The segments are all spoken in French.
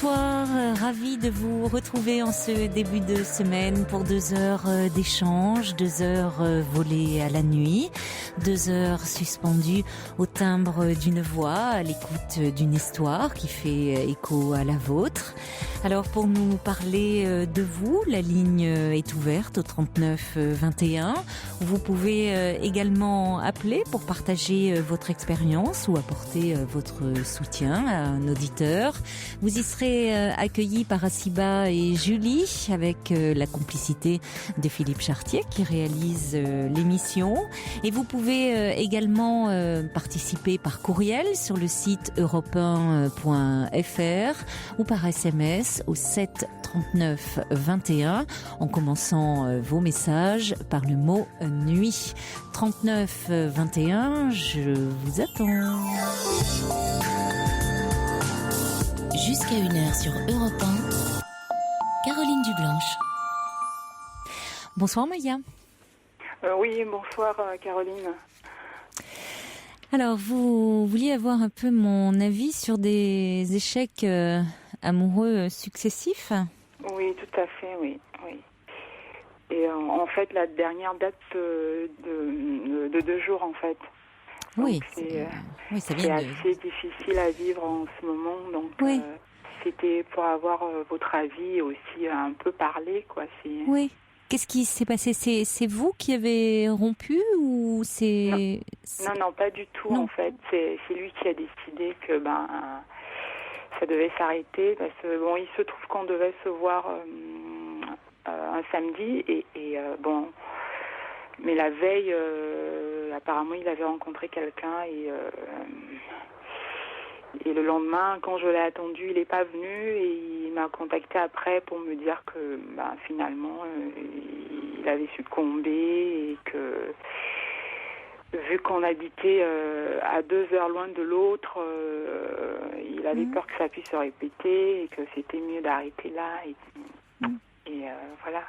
Bonsoir, ravie de vous retrouver en ce début de semaine pour 2 heures d'échange, 2 heures volées à la nuit, 2 heures suspendues au timbre d'une voix, à l'écoute d'une histoire qui fait écho à la vôtre. Alors pour nous parler de vous, la ligne est ouverte au 39 21. Vous pouvez également appeler pour partager votre expérience ou apporter votre soutien à un auditeur. Vous y serez accueillis par Asiba et Julie avec la complicité de Philippe Chartier qui réalise l'émission. Et vous pouvez également participer par courriel sur le site europe1.fr ou par SMS au 7 39 21 en commençant vos messages par le mot nuit. 39 21, je vous attends. Jusqu'à 1h sur Europe 1, Caroline Dublanche. Bonsoir Maya. Oui, bonsoir Caroline. Alors, vous vouliez avoir un peu mon avis sur des échecs amoureux successifs ? Oui, tout à fait, oui. Et en fait, la dernière date de 2 jours, en fait. Donc, oui, c'est bien assez difficile à vivre en ce moment. Donc, oui. C'était pour avoir votre avis et aussi un peu parler, quoi. Oui. Qu'est-ce qui s'est passé ? C'est vous qui avez rompu ou c'est... Non, pas du tout, non. En fait. C'est lui qui a décidé que ça devait s'arrêter. Parce que, bon, il se trouve qu'on devait se voir un samedi et mais la veille, apparemment, il avait rencontré quelqu'un et le lendemain, quand je l'ai attendu, il n'est pas venu et il m'a contacté après pour me dire que finalement, il avait succombé et que vu qu'on habitait à 2 heures loin de l'autre, il avait peur que ça puisse se répéter et que c'était mieux d'arrêter là. Et voilà.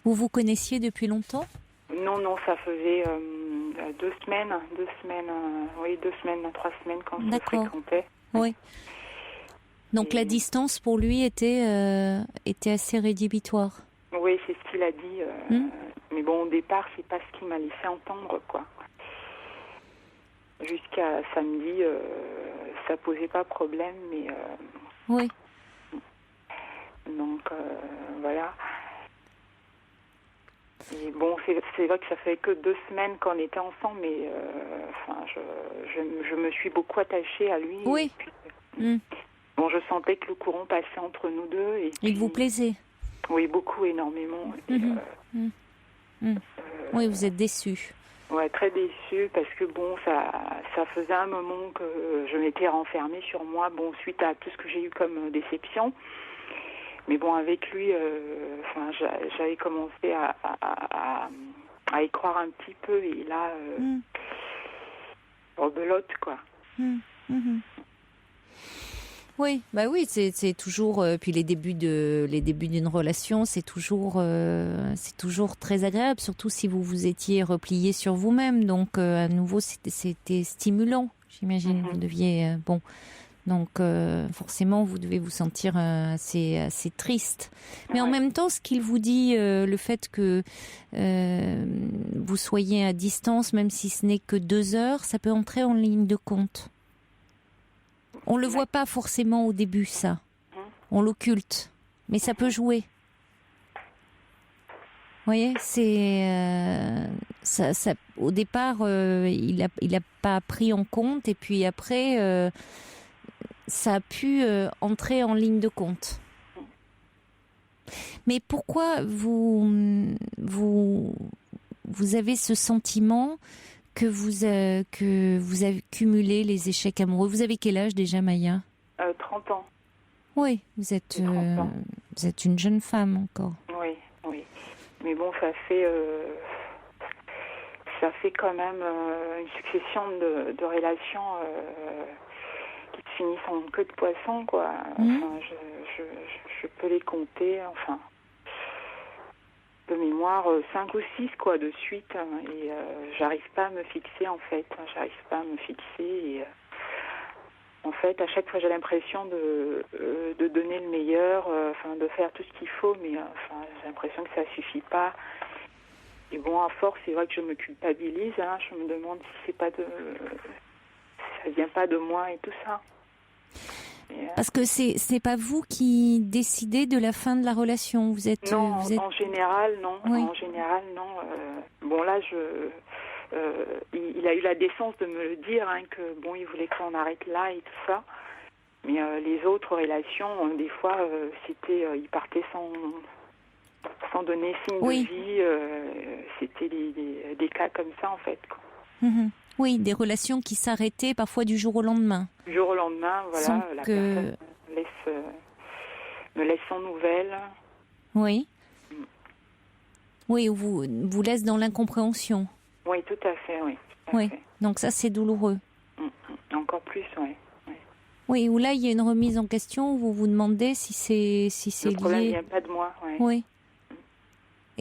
Vous vous connaissiez depuis longtemps ? Non, ça faisait 2 semaines, 3 semaines quand on se fréquentait. Oui. Donc la distance pour lui était assez rédhibitoire. Oui, c'est ce qu'il a dit. Mais bon, au départ, c'est pas ce qu'il m'a laissé entendre, quoi. Jusqu'à samedi, ça posait pas problème, mais... Oui. Donc, voilà. Et bon, c'est vrai que ça fait que 2 semaines qu'on était ensemble, mais je me suis beaucoup attachée à lui. Oui. Bon, je sentais que le courant passait entre nous deux. Et puis, il vous plaisait ? Oui, beaucoup, énormément. Oui, vous êtes déçue. Ouais, très déçue parce que bon, ça faisait un moment que je m'étais renfermée sur moi, bon, suite à tout ce que j'ai eu comme déception. Mais bon, avec lui, j'avais commencé à y croire un petit peu et là, rebelote, quoi. Oui, c'est toujours puis les débuts d'une relation, c'est toujours très agréable, surtout si vous vous étiez replié sur vous-même. Donc à nouveau, c'était stimulant, j'imagine. Vous deviez donc forcément, vous devez vous sentir assez triste. Mais en même temps, ce qu'il vous dit, le fait que vous soyez à distance, même si ce n'est que 2 heures, ça peut entrer en ligne de compte. On le voit pas forcément au début, ça. On l'occulte, mais ça peut jouer. Vous voyez, c'est ça. Au départ, il a pas pris en compte, et puis après, ça a pu entrer en ligne de compte. Mais pourquoi vous avez ce sentiment que vous avez cumulé les échecs amoureux? Vous avez quel âge déjà, Maya? 30 ans. Oui, vous êtes une jeune femme encore. Oui. Mais bon, ça fait quand même une succession de relations qui se finissent en queue de poisson, quoi. Enfin, je peux les compter, enfin, de mémoire, 5 ou 6, quoi, de suite. Et j'arrive pas à me fixer, en fait. J'arrive pas à me fixer. Et En fait, à chaque fois, j'ai l'impression de donner le meilleur, de faire tout ce qu'il faut, mais j'ai l'impression que ça suffit pas. Et bon, à force, c'est vrai que je me culpabilise. Je me demande si ça vient pas de moi et tout ça. Parce que c'est pas vous qui décidez de la fin de la relation. Vous êtes en général, non. Oui. En général, non. Bon, là, il a eu la décence de me le dire, que bon, il voulait qu'on arrête là et tout ça. Mais les autres relations, des fois, il partait sans donner signe Oui. de vie. C'était des cas comme ça, en fait, quoi. Mhm. Oui, des relations qui s'arrêtaient parfois du jour au lendemain. Du jour au lendemain, voilà, Sans la que... personne me laisse sans nouvelles. Oui. Oui, ou vous laisse dans l'incompréhension. Oui, tout à fait, oui. Oui, donc ça c'est douloureux. Encore plus, oui. Oui, ou là il y a une remise en question où vous vous demandez si c'est Le lié. problème ne vient pas de moi, oui. Oui.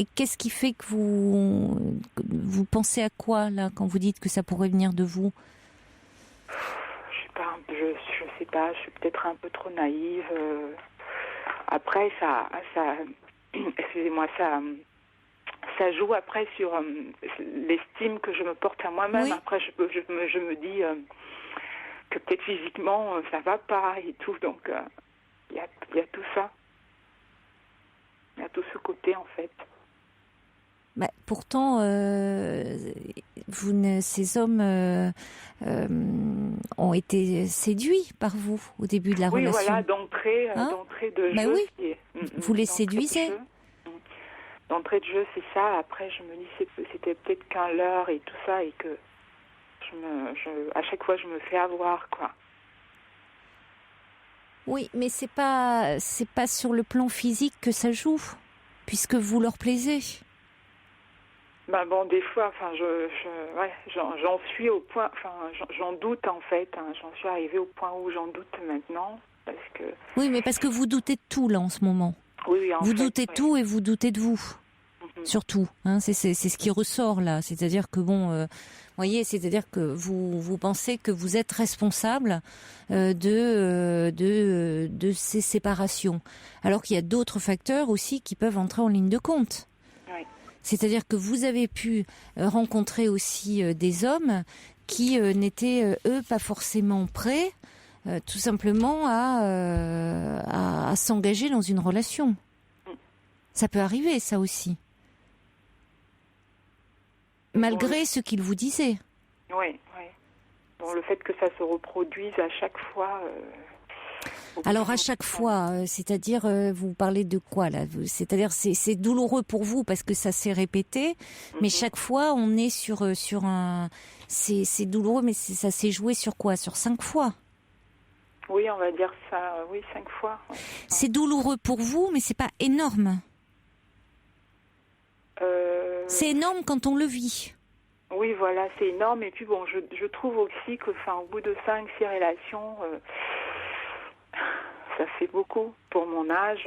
Et qu'est-ce qui fait que vous pensez à quoi là quand vous dites que ça pourrait venir de vous? Je sais pas, je suis peut-être un peu trop naïve. Après, excusez-moi, ça joue après sur l'estime que je me porte à moi-même. Oui. Après, je me dis que peut-être physiquement ça va pas et tout, donc il y a tout ça. Il y a tout ce côté en fait. Pourtant, ces hommes ont été séduits par vous au début de la relation. Oui, voilà, d'entrée de jeu. Oui. Vous les séduisez. D'entrée de jeu, c'est ça. Après, je me dis c'était peut-être qu'un leurre et tout ça, et que à chaque fois, je me fais avoir, quoi. Oui, mais c'est pas sur le plan physique que ça joue, puisque vous leur plaisez. Bon, des fois, j'en suis au point, j'en doute en fait. J'en suis arrivée au point où j'en doute maintenant, parce que. Oui, mais parce que vous doutez de tout là en ce moment. Oui, vous doutez de tout et vous doutez de vous. Surtout, c'est ce qui ressort là. C'est-à-dire que voyez, c'est-à-dire que vous pensez que vous êtes responsable de ces séparations, alors qu'il y a d'autres facteurs aussi qui peuvent entrer en ligne de compte. Oui. C'est-à-dire que vous avez pu rencontrer aussi des hommes qui n'étaient eux pas forcément prêts, tout simplement à s'engager dans une relation. Ça peut arriver, ça aussi. Malgré ce qu'il vous disait. Oui. Bon, le fait que ça se reproduise à chaque fois. Alors à chaque fois, c'est-à-dire, vous parlez de quoi là? C'est-à-dire, c'est douloureux pour vous parce que ça s'est répété, mais chaque fois, on est sur un. C'est douloureux, mais ça s'est joué sur quoi? Sur 5 fois? Oui, on va dire ça. Oui, 5 fois. Ouais. C'est douloureux pour vous, mais c'est pas énorme. C'est énorme quand on le vit. Oui, voilà, c'est énorme. Et puis bon, je trouve aussi que, au bout de 5-6 relations, ça fait beaucoup pour mon âge.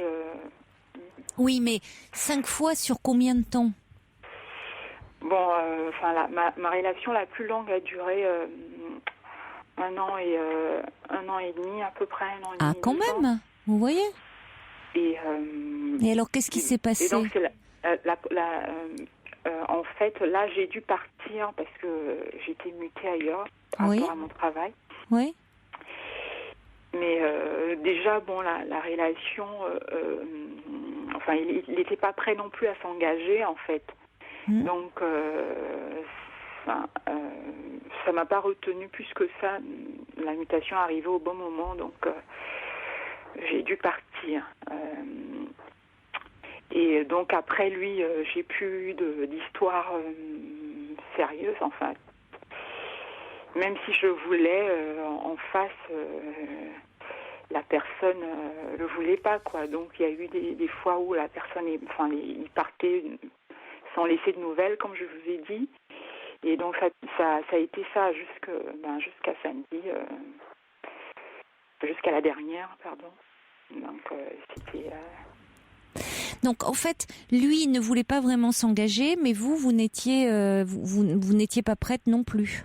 Oui, mais 5 fois sur combien de temps? Bon, ma relation la plus longue a duré 1 an et 1 an et demi, à peu près 1 an et demi. Ah, quand même, vous voyez. Et alors, qu'est-ce qui s'est passé? Et donc, en fait, là, j'ai dû partir parce que j'étais mutée ailleurs par rapport à mon travail. Oui. Mais déjà, bon, la relation, il n'était pas prêt non plus à s'engager, en fait. Donc, ça m'a pas retenu plus que ça. La mutation arrivait au bon moment, donc j'ai dû partir. Et donc après lui, j'ai plus eu d'histoire sérieuse, enfin. Même si je voulais, en face, la personne le voulait pas, quoi. Donc il y a eu des fois où la personne, il partait sans laisser de nouvelles, comme je vous ai dit. Et donc ça a été ça jusqu'à samedi, jusqu'à la dernière, pardon. Donc c'était. Donc en fait, lui ne voulait pas vraiment s'engager, mais vous n'étiez pas prête non plus.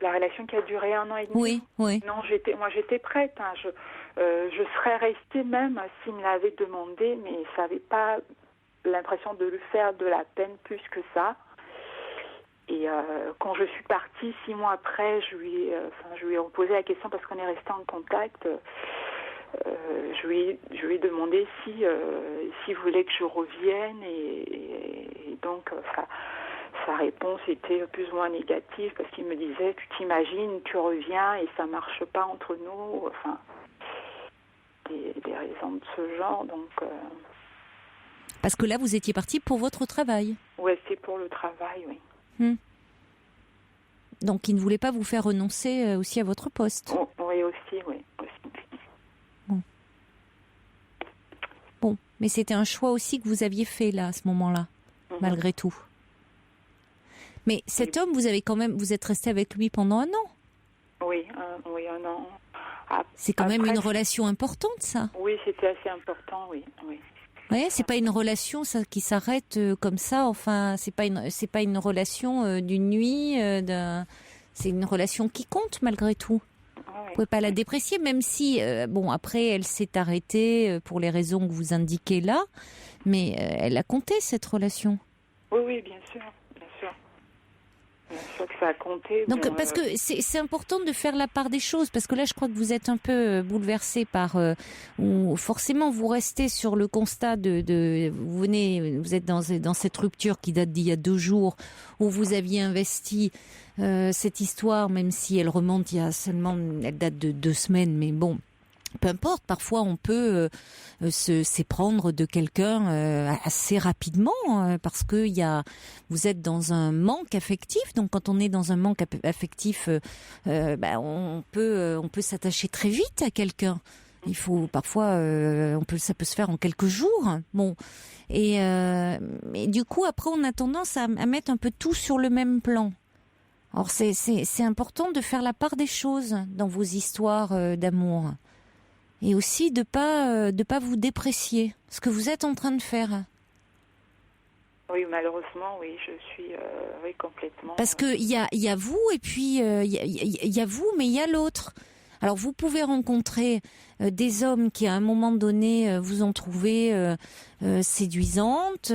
la relation qui a duré 1 an et demi. Oui, oui. Non, j'étais prête. Hein. Je serais restée même s'il me l'avait demandé, mais ça n'avait pas l'impression de lui faire de la peine plus que ça. Et quand je suis partie, 6 mois après, je lui ai posé la question parce qu'on est resté en contact. Je lui ai demandé s'il voulait que je revienne et donc sa réponse était plus ou moins négative parce qu'il me disait tu t'imagines, tu reviens et ça marche pas entre nous, enfin des raisons de ce genre donc. Parce que là vous étiez partie pour votre travail. Ouais, c'est pour le travail, oui. Donc il ne voulait pas vous faire renoncer aussi à votre poste. Oh, oui, aussi, oui. Bon, mais c'était un choix aussi que vous aviez fait là, à ce moment-là, malgré tout. Mais cet homme, vous êtes resté avec lui pendant 1 an. Oui, 1 an. C'est quand même une relation importante, ça. Oui, c'était assez important, oui. Ouais, c'est pas une relation ça qui s'arrête comme ça. Enfin, c'est pas une relation d'une nuit. C'est une relation qui compte malgré tout. Vous pouvez pas la déprécier, même si après elle s'est arrêtée pour les raisons que vous indiquez là, mais elle a compté cette relation. Oui, bien sûr. Bien sûr que ça a compté. Donc, parce que c'est important de faire la part des choses, parce que là, je crois que vous êtes un peu bouleversé par... forcément, vous restez sur le constat vous êtes dans cette rupture qui date d'il y a 2 jours, où vous aviez investi cette histoire, même si elle remonte elle date de 2 semaines, mais bon... Peu importe, parfois on peut s'éprendre de quelqu'un assez rapidement parce que vous êtes dans un manque affectif. Donc quand on est dans un manque affectif, on peut s'attacher très vite à quelqu'un. Il faut parfois, ça peut se faire en quelques jours. Bon, et du coup après on a tendance à mettre un peu tout sur le même plan. Alors c'est important de faire la part des choses dans vos histoires d'amour. Et aussi de pas vous déprécier, ce que vous êtes en train de faire. Oui, malheureusement, oui, je suis complètement... Parce qu'il y a vous, et puis il y a vous, mais il y a l'autre. Alors vous pouvez rencontrer des hommes qui à un moment donné vous ont trouvé séduisante,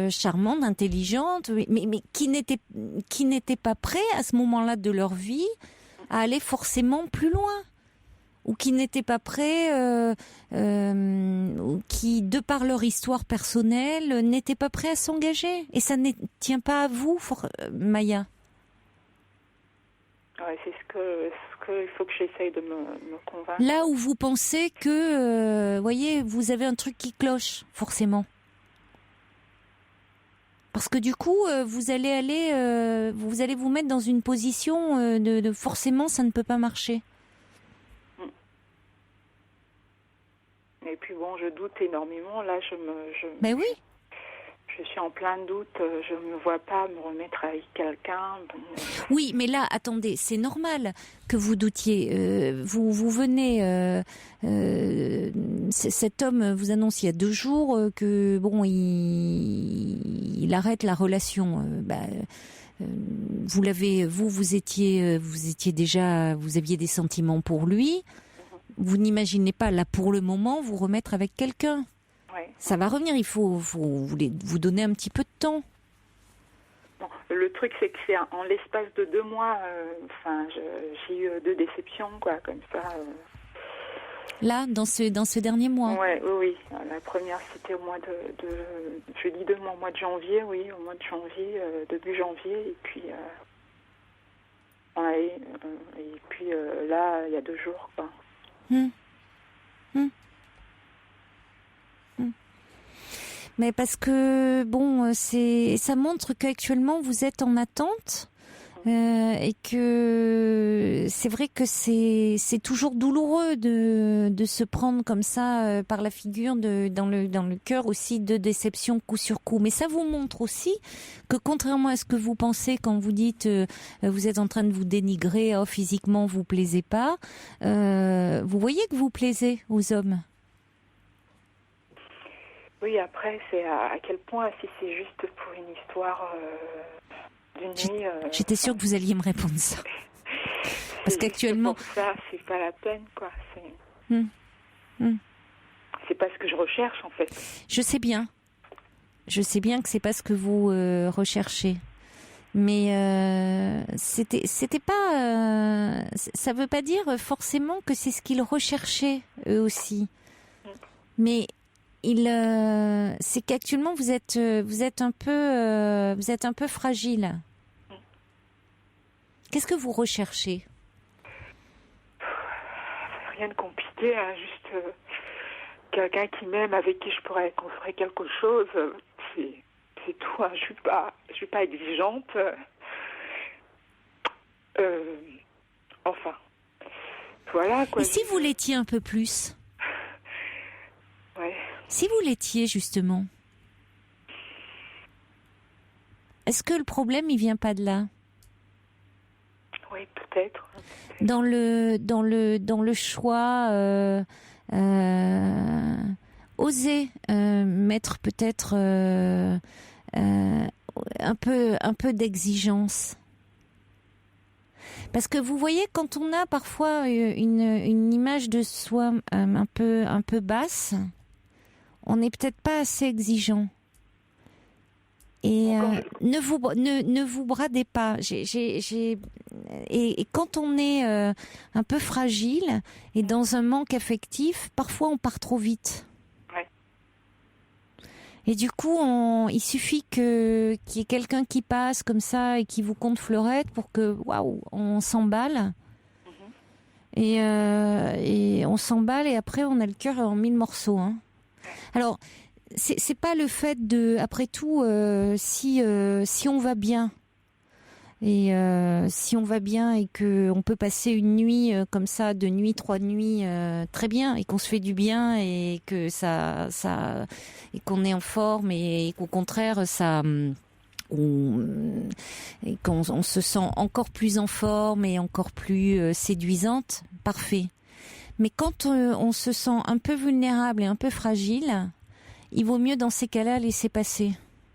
charmante, intelligente, mais qui n'étaient pas prêts à ce moment-là de leur vie à aller forcément plus loin. Ou qui n'étaient pas prêts, ou qui, de par leur histoire personnelle, n'étaient pas prêts à s'engager. Et ça ne tient pas à vous, Maya. Ouais, c'est ce que il faut que j'essaye de me convaincre. Là où vous pensez que, voyez, vous avez un truc qui cloche, forcément. Parce que du coup, vous allez vous mettre dans une position de forcément, ça ne peut pas marcher. Et puis bon, je doute énormément. Là, Ben oui. Je suis en plein doute. Je ne me vois pas me remettre avec quelqu'un. Oui, mais là, attendez, c'est normal que vous doutiez. Vous venez. Cet homme vous annonce il y a 2 jours que bon, il arrête la relation. Vous aviez des sentiments pour lui. Vous n'imaginez pas, là, pour le moment, vous remettre avec quelqu'un. Ouais. Ça va revenir, il faut vous donner un petit peu de temps. Bon, le truc, c'est que c'est en l'espace de 2 mois, j'ai eu 2 déceptions, quoi, comme ça. Là, dans ce dernier mois. Oui. La première, c'était au mois je dis 2 mois, au mois de janvier, oui, au mois de janvier, début janvier, et puis... là, il y a 2 jours, quoi. Mais parce que ça montre qu'actuellement vous êtes en attente et que c'est vrai que c'est toujours douloureux de se prendre comme ça par la figure dans le cœur aussi de déception coup sur coup. Mais ça vous montre aussi que contrairement à ce que vous pensez quand vous dites vous êtes en train de vous dénigrer, physiquement vous plaisez pas, vous voyez que vous plaisez aux hommes. Oui, après, c'est à quel point, si c'est juste pour une histoire d'une nuit. J'étais sûre que vous alliez me répondre ça. Parce qu'actuellement... Pour ça, c'est pas la peine, quoi. Hmm. C'est pas ce que je recherche, en fait. Je sais bien. Je sais bien que c'est pas ce que vous recherchez. Mais c'était pas... ça veut pas dire forcément que c'est ce qu'ils recherchaient, eux aussi. Mais c'est qu'actuellement, vous êtes un peu fragile. Qu'est-ce que vous recherchez ? Rien de compliqué, hein, juste quelqu'un qui m'aime, avec qui je pourrais construire quelque chose. C'est tout. Hein. Je suis pas exigeante. Enfin, voilà quoi. Et si vous l'étiez un peu plus ? Ouais. Si vous l'étiez justement, est-ce que le problème il vient pas de là ? Oui, peut-être. Dans le choix, oser mettre peut-être un peu d'exigence. Parce que vous voyez, quand on a parfois une image de soi un peu basse, on n'est peut-être pas assez exigeant. Et ne vous bradez pas. Et quand on est un peu fragile et dans un manque affectif, parfois on part trop vite. Ouais. Et du coup, il suffit qu'il y ait quelqu'un qui passe comme ça et qui vous compte fleurette pour que, waouh, on s'emballe. Et on s'emballe et après on a le cœur en 1000 morceaux. Hein. Alors, c'est pas le fait de, après tout, si on va bien et si on va bien et que on peut passer une nuit comme ça, 2 nuits, 3 nuits, très bien, et qu'on se fait du bien et que ça et qu'on est en forme et qu'au contraire et qu'on se sent encore plus en forme et encore plus séduisante, parfait. Mais quand on se sent un peu vulnérable et un peu fragile, il vaut mieux dans ces cas-là laisser passer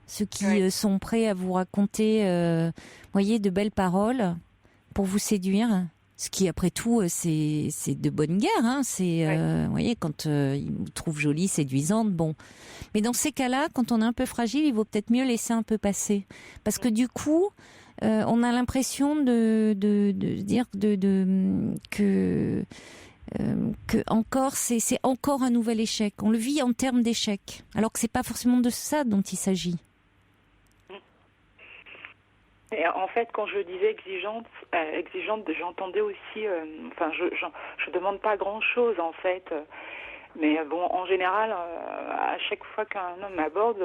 ceux qui sont prêts à vous raconter, voyez, de belles paroles pour vous séduire. Ce qui, après tout, c'est de bonne guerre. Hein. Vous voyez, quand ils vous trouvent jolie, séduisante, bon. Mais dans ces cas-là, quand on est un peu fragile, il vaut peut-être mieux laisser un peu passer, parce que du coup, on a l'impression de dire que encore c'est encore un nouvel échec. On le vit en termes d'échec, alors que c'est pas forcément de ça dont il s'agit. Et en fait, quand je disais exigeante, j'entendais aussi. Enfin, je demande pas grand-chose en fait, mais bon, en général, à chaque fois qu'un homme m'aborde,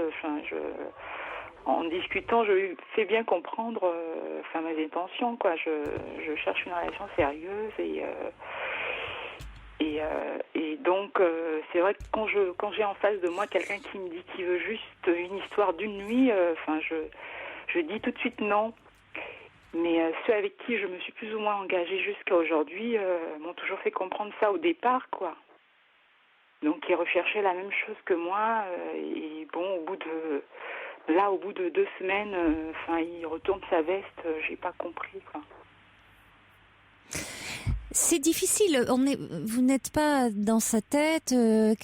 en discutant, je lui fais bien comprendre, mes intentions, quoi. Je cherche une relation sérieuse et donc c'est vrai que quand j'ai en face de moi quelqu'un qui me dit qu'il veut juste une histoire d'une nuit, je dis tout de suite non. Mais ceux avec qui je me suis plus ou moins engagée jusqu'à aujourd'hui m'ont toujours fait comprendre ça au départ, quoi. Donc ils recherchaient la même chose que moi et bon, au bout de 2 semaines, il retourne sa veste, j'ai pas compris, quoi. C'est difficile. Vous n'êtes pas dans sa tête.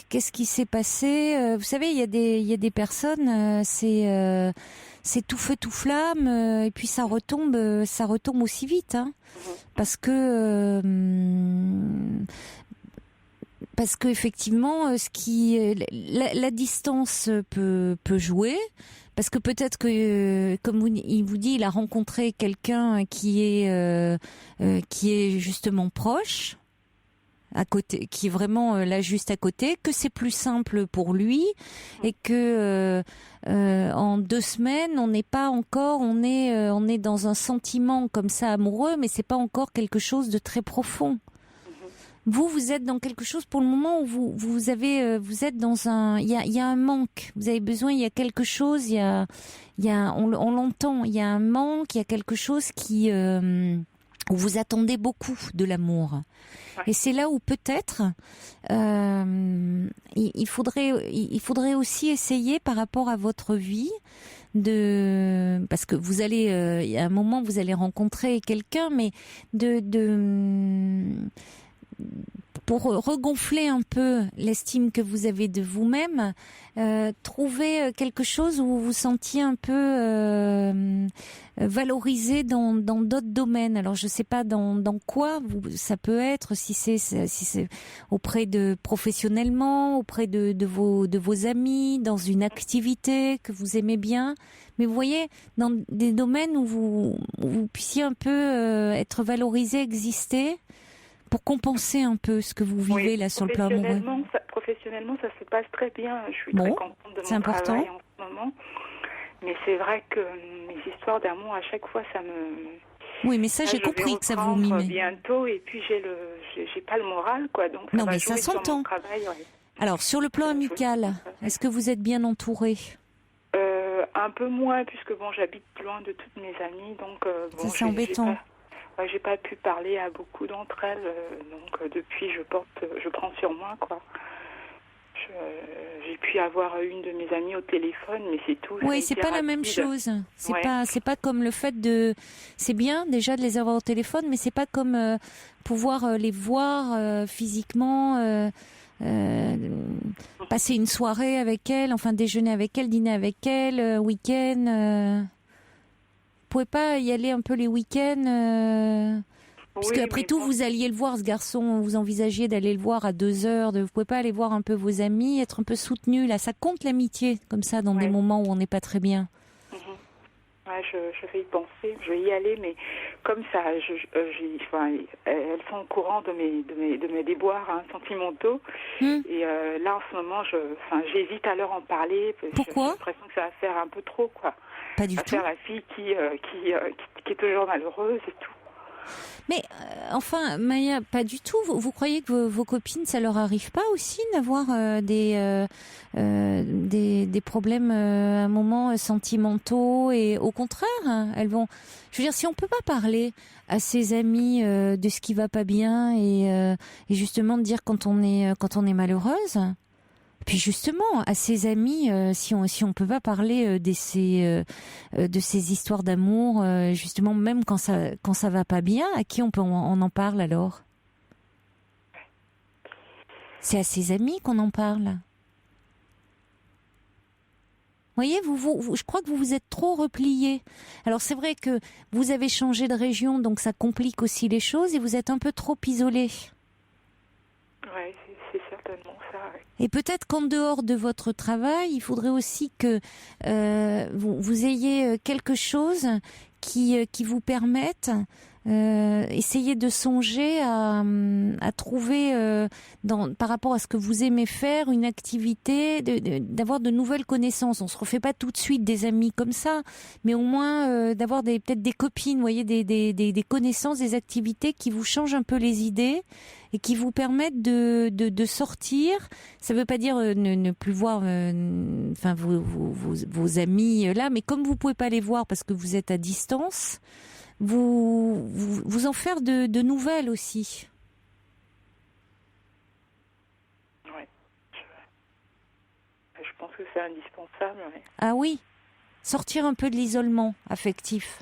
Qu'est-ce qui s'est passé ? Vous savez, il y a des personnes. C'est tout feu tout flamme. Et puis ça retombe aussi vite. Hein, parce que effectivement, la distance peut jouer. Parce que peut-être que, comme il vous dit, il a rencontré quelqu'un qui est justement proche, à côté, qui est vraiment là juste à côté, que c'est plus simple pour lui et que en 2 semaines, on n'est pas encore, on est dans un sentiment comme ça amoureux, mais c'est pas encore quelque chose de très profond. Vous êtes dans quelque chose pour le moment où vous êtes dans un, il y a un manque. Vous avez besoin, il y a quelque chose, on l'entend, il y a un manque, il y a quelque chose où vous attendez beaucoup de l'amour. Ouais. Et c'est là où peut-être il faudrait aussi essayer par rapport à votre vie parce que vous allez, il y a un moment, vous allez rencontrer quelqu'un, mais pour regonfler un peu l'estime que vous avez de vous-même, trouver quelque chose où vous vous sentiez un peu valorisé dans d'autres domaines. Alors je sais pas dans quoi ça peut être, si c'est auprès de professionnellement, auprès de vos amis, dans une activité que vous aimez bien. Mais vous voyez, dans des domaines où vous puissiez un peu être valorisé, exister, pour compenser un peu ce que vous vivez là sur le plan amoureux. Professionnellement, ça se passe très bien. Je suis très contente de mon important. Travail en ce moment. Mais c'est vrai que mes histoires d'amour, à chaque fois, ça me... Oui, mais ça, j'ai compris que ça vous mimait. Bientôt, et puis j'ai pas le moral, quoi. Donc non, mais ça s'entend. Alors, sur le plan amical, est-ce que vous êtes bien entouré? Un peu moins, puisque bon, j'habite loin de toutes mes amies, donc bon, ça, c'est embêtant. J'ai pas pu parler à beaucoup d'entre elles, donc depuis je prends sur moi, quoi. J'ai pu avoir une de mes amies au téléphone, mais c'est tout. Oui, c'est pas la même chose. C'est pas comme le fait de. C'est bien déjà de les avoir au téléphone, mais c'est pas comme pouvoir les voir physiquement, passer une soirée avec elles, enfin déjeuner avec elles, dîner avec elles, week-end. Vous pouvez pas y aller un peu les week-ends puisque après tout, vous alliez le voir, ce garçon, vous envisagiez d'aller le voir à 2 heures, vous pouvez pas aller voir un peu vos amis, être un peu soutenu, là, ça compte l'amitié, comme ça, dans des moments où on n'est pas très bien. Ouais, je vais y penser, je vais y aller, mais comme ça, elles sont au courant de mes déboires sentimentaux, et là, en ce moment, j'hésite à leur en parler. Pourquoi? J'ai l'impression que ça va faire un peu trop, quoi. Pas du tout. Faire la fille qui est toujours malheureuse et tout. Mais enfin, Maya, pas du tout. Vous croyez que vos copines, ça leur arrive pas aussi d'avoir des problèmes à un moment sentimentaux, et au contraire, elles vont. Je veux dire, si on peut pas parler à ses amis de ce qui va pas bien et justement de dire quand on est malheureuse. Puis justement, à ses amis, si on peut pas parler de ces histoires d'amour, justement, même quand ça va pas bien, à qui on en parle alors? C'est à ses amis qu'on en parle. Vous voyez, je crois que vous vous êtes trop replié. Alors c'est vrai que vous avez changé de région, donc ça complique aussi les choses, et vous êtes un peu trop isolé. Ouais, c'est certainement ça. Ouais. Et peut-être qu'en dehors de votre travail, il faudrait aussi que vous ayez quelque chose qui vous permette, essayer de songer à trouver, par rapport à ce que vous aimez faire, une activité, d'avoir de nouvelles connaissances. On se refait pas tout de suite des amis comme ça, mais au moins d'avoir peut-être des copines, vous voyez, des connaissances, des activités qui vous changent un peu les idées et qui vous permettent de sortir. Ça veut pas dire ne plus voir vos amis là, mais comme vous pouvez pas les voir parce que vous êtes à distance, vous en faire de nouvelles aussi. Ouais. Je pense que c'est indispensable. Ouais. Ah oui, sortir un peu de l'isolement affectif.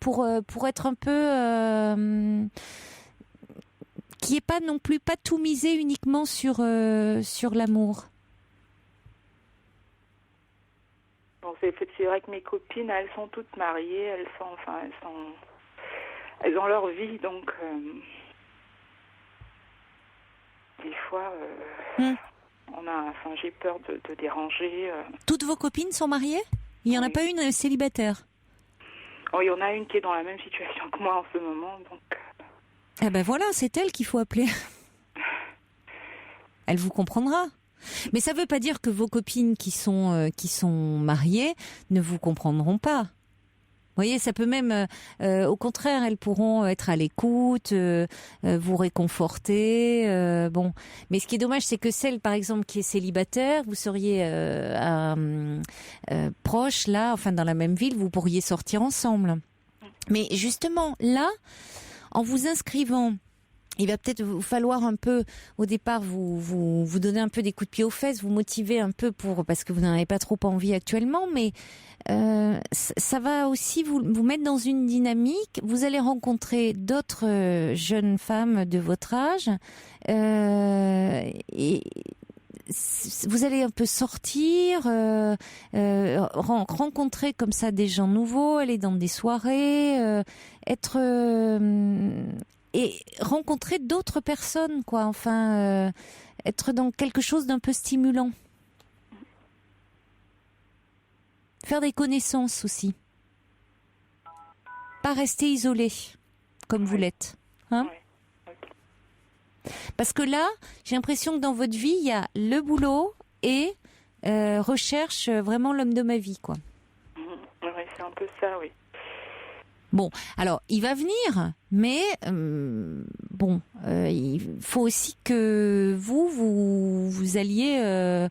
Pour être un peu qui est pas non plus pas tout misé uniquement sur l'amour. Bon, c'est vrai que mes copines, elles sont toutes mariées, elles ont leur vie, donc des fois j'ai peur de déranger. Toutes vos copines sont mariées? Il y en a pas une célibataire? Oh, il y en a une qui est dans la même situation que moi en ce moment, donc. Eh ben voilà, c'est elle qu'il faut appeler. Elle vous comprendra. Mais ça veut pas dire que vos copines qui sont mariées ne vous comprendront pas. Vous voyez, ça peut même, au contraire, elles pourront être à l'écoute, vous réconforter. Bon, mais ce qui est dommage, c'est que celle, par exemple, qui est célibataire, vous seriez proche là, enfin dans la même ville, vous pourriez sortir ensemble. Mais justement, là, en vous inscrivant il va peut-être vous falloir un peu, au départ, vous donner un peu des coups de pied aux fesses, vous motiver un peu parce que vous n'en avez pas trop envie actuellement, mais ça va aussi vous mettre dans une dynamique. Vous allez rencontrer d'autres jeunes femmes de votre âge et vous allez un peu sortir, rencontrer comme ça des gens nouveaux, aller dans des soirées, et rencontrer d'autres personnes, quoi. Enfin, être dans quelque chose d'un peu stimulant. Faire des connaissances aussi. Pas rester isolé, comme vous l'êtes. Hein ? Parce que là, j'ai l'impression que dans votre vie, il y a le boulot et recherche vraiment l'homme de ma vie, quoi. Oui, c'est un peu ça, oui. Bon, alors, il va venir, mais il faut aussi que vous alliez un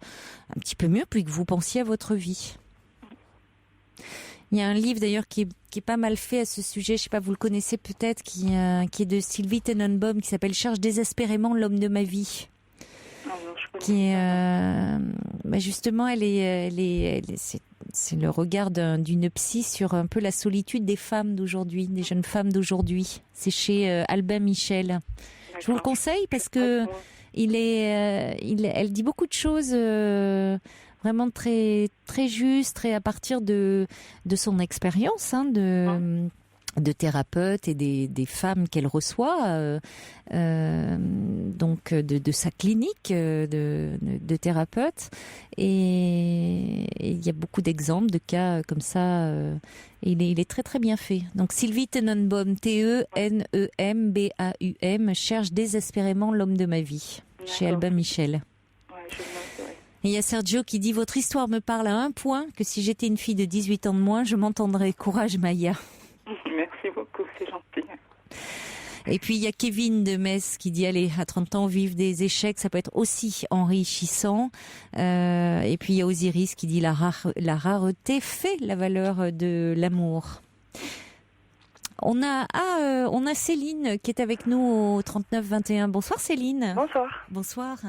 petit peu mieux, puis que vous pensiez à votre vie. Il y a un livre d'ailleurs qui est pas mal fait à ce sujet, je sais pas, vous le connaissez peut-être, qui est de Sylvie Tenenbaum, qui s'appelle « Cherche désespérément l'homme de ma vie ». Qui est justement, c'est le regard d'une psy sur un peu la solitude des femmes d'aujourd'hui, des jeunes femmes d'aujourd'hui. C'est chez Albin Michel. D'accord. Je vous le conseille parce que elle dit beaucoup de choses vraiment très très justes, très à partir de son expérience, de thérapeute et des femmes qu'elle reçoit, donc de sa clinique de thérapeute, et il y a beaucoup d'exemples de cas comme ça, et il est très très bien fait. Donc Sylvie Tenenbaum, Tenenbaum, cherche désespérément l'homme de ma vie, chez Albin Michel. Et il y a Sergio qui dit « Votre histoire me parle à un point que si j'étais une fille de 18 ans de moins, je m'entendrais. Courage Maya ». Merci beaucoup, c'est gentil. Et puis il y a Kevin de Metz qui dit allez, à 30 ans, vivre des échecs, ça peut être aussi enrichissant. Et puis il y a Osiris qui dit la rareté fait la valeur de l'amour. On a Céline qui est avec nous au 3921. Bonsoir Céline. Bonsoir. Bonsoir.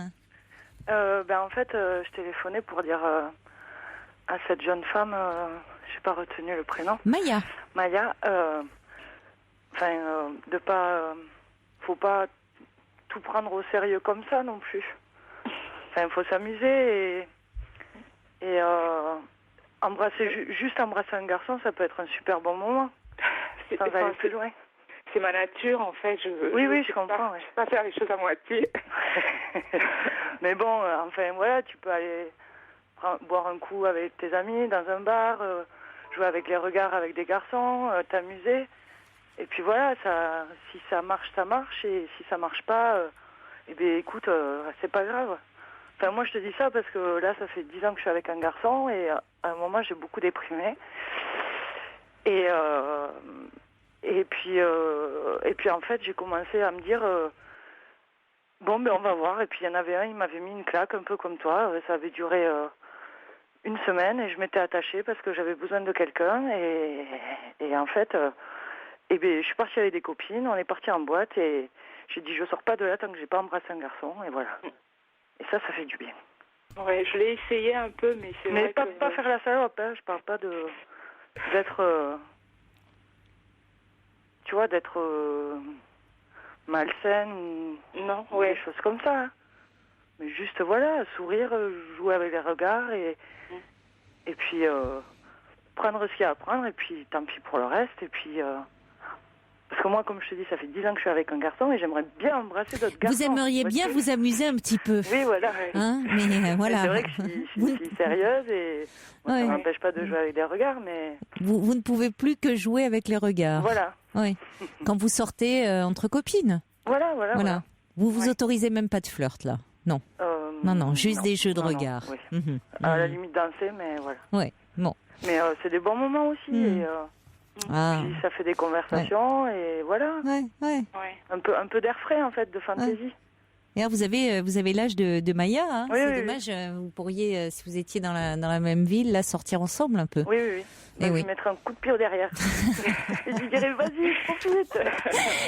En fait, je téléphonais pour dire à cette jeune femme, je n'ai pas retenu le prénom. Maya. De pas, faut pas tout prendre au sérieux comme ça non plus. Enfin, il faut s'amuser et juste embrasser un garçon, ça peut être un super bon moment. Sans aller plus loin. C'est ma nature, en fait. Je comprends. Je ne peux pas faire les choses à moitié. Mais bon, tu peux aller boire un coup avec tes amis dans un bar, jouer avec les regards avec des garçons, t'amuser. Et puis voilà, si ça marche, ça marche. Et si ça marche pas, écoute, c'est pas grave. Enfin, moi, je te dis ça parce que là, ça fait 10 ans que je suis avec un garçon et à un moment, j'ai beaucoup déprimé. Et puis en fait, j'ai commencé à me dire on va voir. Et puis il y en avait un, il m'avait mis une claque un peu comme toi. Ça avait duré une semaine et je m'étais attachée parce que j'avais besoin de quelqu'un. Et en fait, je suis partie avec des copines. On est parti en boîte et j'ai dit je sors pas de là tant que j'ai pas embrassé un garçon. Et voilà. Et ça fait du bien. Ouais, je l'ai essayé un peu, mais c'est vrai que... pas faire la salope. Hein. Je parle pas d'être d'être malsaine ou des choses comme ça. Hein. Mais juste, sourire, jouer avec les regards et puis prendre ce qu'il y a à prendre et puis tant pis pour le reste. Et puis, parce que moi, comme je te dis, ça fait 10 ans que je suis avec un garçon et j'aimerais bien embrasser d'autres garçons. Vous aimeriez bien vous amuser un petit peu. Oui, voilà. Hein, mais voilà. C'est vrai que je suis sérieuse et ça ne m'empêche pas de jouer avec des regards, mais... Vous ne pouvez plus que jouer avec les regards. Voilà. Oui. Quand vous sortez entre copines. Voilà. Vous vous autorisez même pas de flirt, là? Non. Non, juste des jeux de regard. Oui. À la limite danser, mais voilà. Oui, bon. Mais c'est des bons moments aussi. Et, puis ça fait des conversations et voilà. Ouais. Un peu d'air frais en fait, de fantaisie. Et alors, vous avez l'âge de Maya, hein. Oui, c'est oui, dommage. Vous pourriez, si vous étiez dans la même ville, là, sortir ensemble un peu. Oui, oui, oui. Et Je oui. lui mettrais un coup de pied au derrière. Et je lui dirais, vas-y, profite.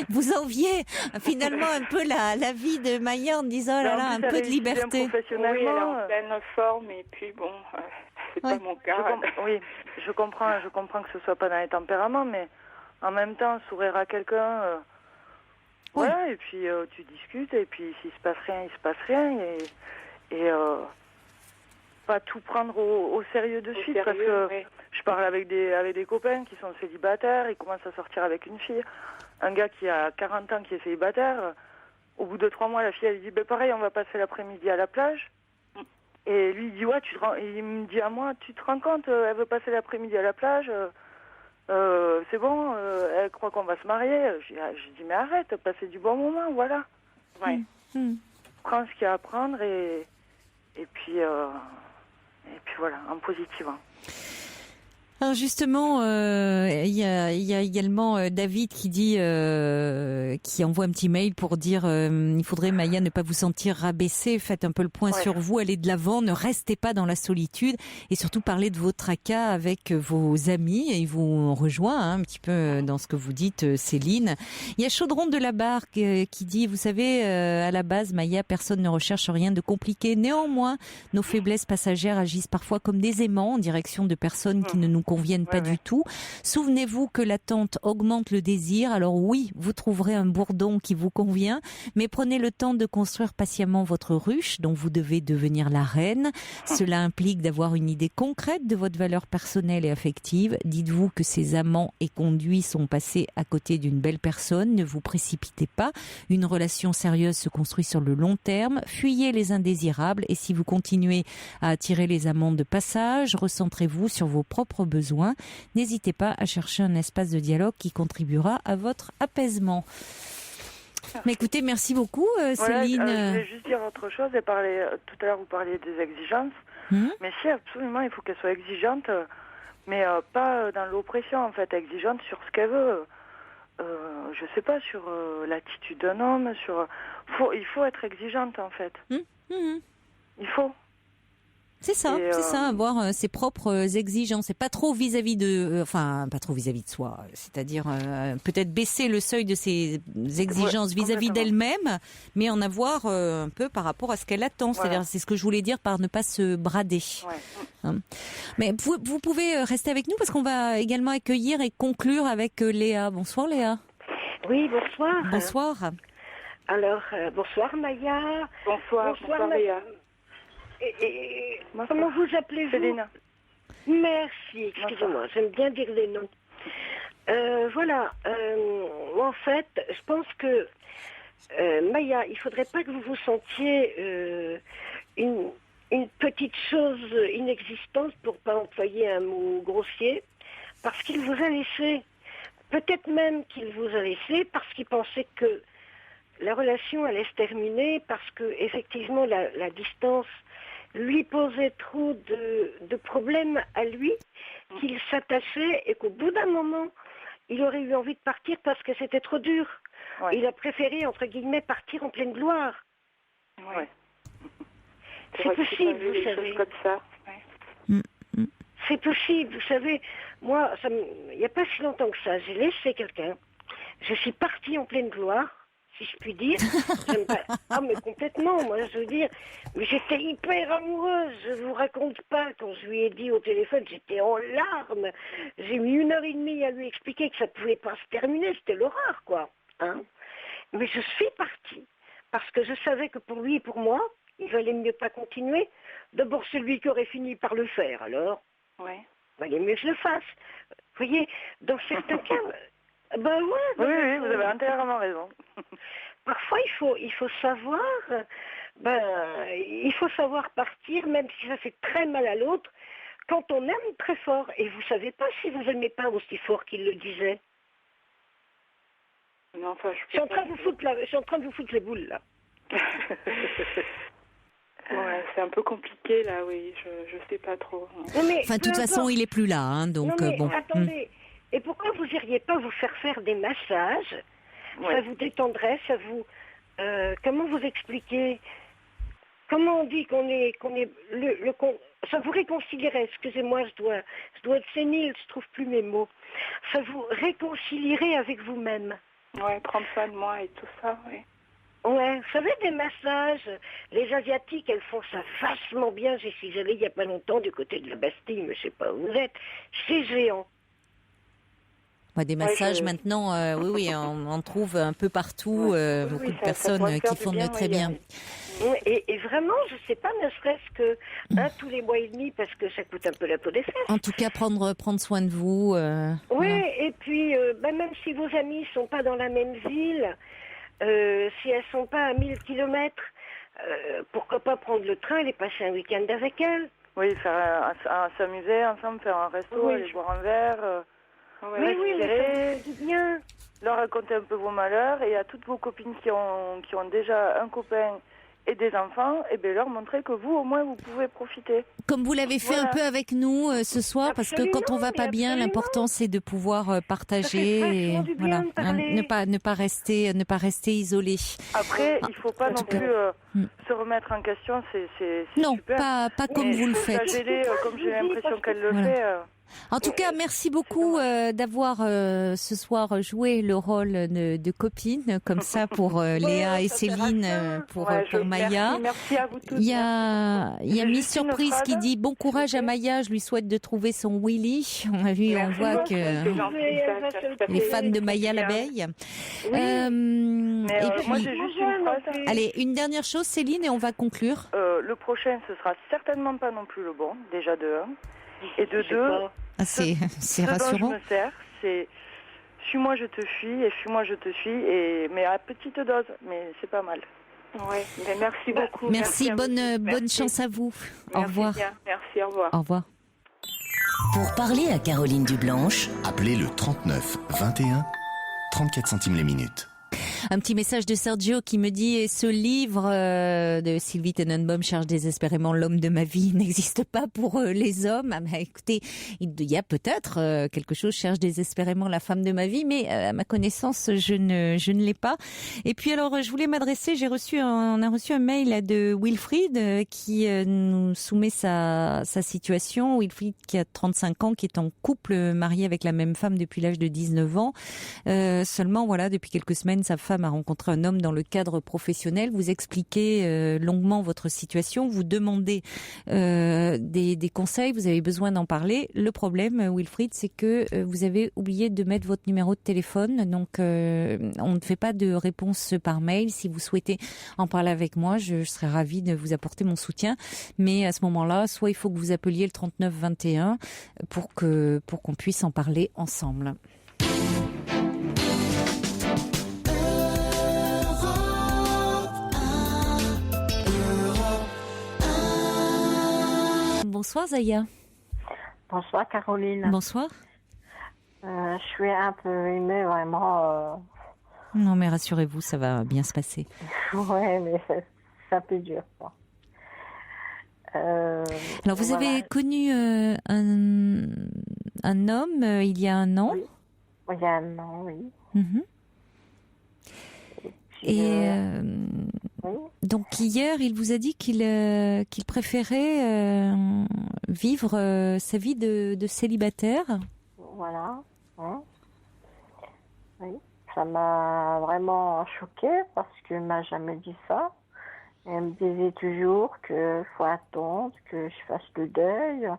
Vous enviez finalement un peu la vie de Maya en disant, oh là là, un peu de liberté. Oui, elle est Professionnellement. en pleine forme et puis bon, c'est Ouais. pas mon cas. Oui, je comprends que ce soit pas dans les tempéraments, mais en même temps, sourire à quelqu'un, Oui. voilà, et puis tu discutes, et puis s'il se passe rien, il se passe rien, et pas tout prendre au sérieux de suite, parce que oui. je parle avec des copains qui sont célibataires, ils commencent à sortir avec une fille, un gars qui a 40 ans qui est célibataire, au bout de 3 mois, la fille, elle dit, ben pareil, on va passer l'après-midi à la plage. Et lui, il dit, ouais, il me dit à moi, tu te rends compte, elle veut passer l'après-midi à la plage, c'est bon, elle croit qu'on va se marier. Je dis, mais arrête, passez du bon moment, voilà. Ouais. Prends ce qu'il y a à prendre et puis voilà, en positivant. Alors justement, il y a également David qui dit, qui envoie un petit mail pour dire, il faudrait Maya ne pas vous sentir rabaissée, faites un peu le point sur vous, allez de l'avant, ne restez pas dans la solitude et surtout parlez de vos tracas avec vos amis. Et il vous rejoint un petit peu dans ce que vous dites, Céline. Il y a Chaudron de la Barre qui dit, vous savez, à la base, Maya, personne ne recherche rien de compliqué. Néanmoins, nos faiblesses passagères agissent parfois comme des aimants en direction de personnes qui ne nous conviennent pas du tout. Souvenez-vous que l'attente augmente le désir. Alors oui, vous trouverez un bourdon qui vous convient, mais prenez le temps de construire patiemment votre ruche dont vous devez devenir la reine. Cela implique d'avoir une idée concrète de votre valeur personnelle et affective. Dites-vous que ces amants et conduits sont passés à côté d'une belle personne. Ne vous précipitez pas. Une relation sérieuse se construit sur le long terme. Fuyez les indésirables et si vous continuez à attirer les amants de passage, recentrez-vous sur vos propres besoins. N'hésitez pas à chercher un espace de dialogue qui contribuera à votre apaisement. Mais écoutez, merci beaucoup Céline. Je voulais juste dire autre chose et parler. Tout à l'heure, vous parliez des exigences. Mais si, absolument, il faut qu'elle soit exigeante, mais pas dans l'oppression, en fait, exigeante sur ce qu'elle veut. Je sais pas, sur l'attitude d'un homme, il faut être exigeante, en fait. Il faut. C'est ça, avoir ses propres exigences. C'est pas trop vis-à-vis de, pas trop vis-à-vis de soi. C'est-à-dire peut-être baisser le seuil de ses exigences vis-à-vis d'elle-même, mais en avoir un peu par rapport à ce qu'elle attend. Voilà. C'est-à-dire, c'est ce que je voulais dire par ne pas se brader. Ouais. Mais vous pouvez rester avec nous parce qu'on va également accueillir et conclure avec Léa. Bonsoir Léa. Oui, bonsoir. Bonsoir. Alors, bonsoir Maya. Bonsoir Léa. Comment vous appelez-vous? Céline. Merci, excusez-moi, j'aime bien dire les noms. Voilà, en fait, je pense que Maya, il faudrait pas que vous vous sentiez une petite chose inexistante, pour pas employer un mot grossier, parce qu'il vous a laissé. Peut-être même qu'il vous a laissé parce qu'il pensait que la relation allait se terminer, parce que effectivement la distance lui posait trop de problèmes à lui, qu'il s'attachait et qu'au bout d'un moment, il aurait eu envie de partir parce que c'était trop dur. Ouais. Il a préféré, entre guillemets, partir en pleine gloire. Ouais. C'est possible, vous savez. Comme ça. Ouais. C'est possible, vous savez. Moi, il n'y a pas si longtemps que ça, j'ai laissé quelqu'un. Je suis partie en pleine gloire, si je puis dire. Ah, mais complètement, moi, je veux dire. Mais j'étais hyper amoureuse, je vous raconte pas. Quand je lui ai dit au téléphone, j'étais en larmes. J'ai mis 1h30 à lui expliquer que ça pouvait pas se terminer, c'était l'horreur, quoi. Hein. Mais je suis partie, parce que je savais que pour lui et pour moi, il valait mieux pas continuer. D'abord, celui qui aurait fini par le faire, alors. Ouais. Il valait mieux que je le fasse. Vous voyez, dans certains cas... Ben ouais, oui, vous avez entièrement raison. Parfois, il faut savoir, il faut savoir partir, même si ça fait très mal à l'autre, quand on aime très fort. Et vous savez pas si vous aimez pas aussi fort qu'il le disait. Non, enfin, je suis en train de vous foutre les boules là. Ouais, c'est un peu compliqué là, oui. Je sais pas trop. Mais, de toute façon, il est plus là, hein, donc non, mais, bon. Attendez. Et pourquoi vous iriez pas vous faire des massages? Ça vous détendrait, ça vous comment vous expliquer? Comment on dit qu'on est ça vous réconcilierait, excusez-moi, je dois être sénile, je trouve plus mes mots. Ça vous réconcilierait avec vous-même. Ouais, prendre soin de moi et tout ça, oui. Ouais, vous savez, des massages, les Asiatiques, elles font ça vachement bien. J'y suis allée il n'y a pas longtemps du côté de la Bastille, mais je sais pas où vous êtes. C'est géant. Des massages maintenant, oui, on trouve un peu partout, beaucoup de personnes qui font de très bien. Et vraiment, je sais pas, ne serait-ce que tous les mois et demi, parce que ça coûte un peu la peau des fesses. En tout cas, prendre soin de vous. Oui, voilà. Et puis, même si vos amis sont pas dans la même ville, si elles sont pas à 1000 kilomètres, pourquoi pas prendre le train et passer un week-end avec elles? Oui, s'amuser ensemble, faire un resto, aller boire un verre. Oui, c'est bien. Leur raconter un peu vos malheurs, et à toutes vos copines qui ont déjà un copain et des enfants, et bien leur montrer que vous, au moins, vous pouvez profiter. Comme vous l'avez fait un peu avec nous ce soir, absolument, parce que quand on va pas bien, l'important c'est de pouvoir partager, et voilà, ne pas rester isolé. Après, il faut pas non plus se remettre en question, c'est non, super. pas comme vous le faites. Comme j'ai l'impression qu'elle le fait. En tout cas, merci beaucoup d'avoir ce soir joué le rôle de copine, comme ça pour Léa et Céline, pour Maya. Merci à vous tous. Il y a Miss Surprise qui dit bon courage à Maya, je lui souhaite de trouver son Willy. On voit que les fans de Maya l'abeille. Et puis, moi j'ai juste une phrase. Allez, une dernière chose Céline et on va conclure. Le prochain, ce sera certainement pas non plus le bon, déjà de 1. Et de 2, c'est rassurant. Dont je me sers, c'est fuis-moi je te fuis et fuis-moi je te suis, mais à petite dose, mais c'est pas mal. Ouais, mais merci beaucoup. Merci, bonne chance à vous. Au revoir. Bien. Merci, au revoir. Au revoir. Pour parler à Caroline Dublanche, appelez le 39 21 34 centimes les minutes. Un petit message de Sergio qui me dit ce livre de Sylvie Tenenbaum, Cherche désespérément l'homme de ma vie, n'existe pas pour les hommes. Écoutez, il y a peut-être quelque chose, Cherche désespérément la femme de ma vie, mais à ma connaissance, je ne l'ai pas. Et puis alors, je voulais m'adresser, on a reçu un mail de Wilfried qui nous soumet sa situation. Wilfried qui a 35 ans, qui est en couple, marié avec la même femme depuis l'âge de 19 ans. Seulement, voilà, depuis quelques semaines, sa femme a rencontré un homme dans le cadre professionnel. Vous expliquez longuement votre situation, vous demandez des conseils, vous avez besoin d'en parler. Le problème, Wilfried, c'est que vous avez oublié de mettre votre numéro de téléphone, donc on ne fait pas de réponse par mail. Si vous souhaitez en parler avec moi, je serais ravie de vous apporter mon soutien. Mais à ce moment-là, soit il faut que vous appeliez le 39 21 pour qu'on puisse en parler ensemble. Bonsoir Zaya. Bonsoir Caroline. Bonsoir. Je suis un peu émue vraiment. Non mais rassurez-vous, ça va bien se passer. Ouais, mais c'est un peu dur. Quoi. Alors vous avez connu un homme il y a un an. Oui. Il y a un an, oui. Mm-hmm. Oui. Donc hier, il vous a dit qu'il préférait vivre sa vie de célibataire. Voilà. Oui. Ça m'a vraiment choquée parce qu'il ne m'a jamais dit ça. Il me disait toujours qu'il faut attendre que je fasse le deuil.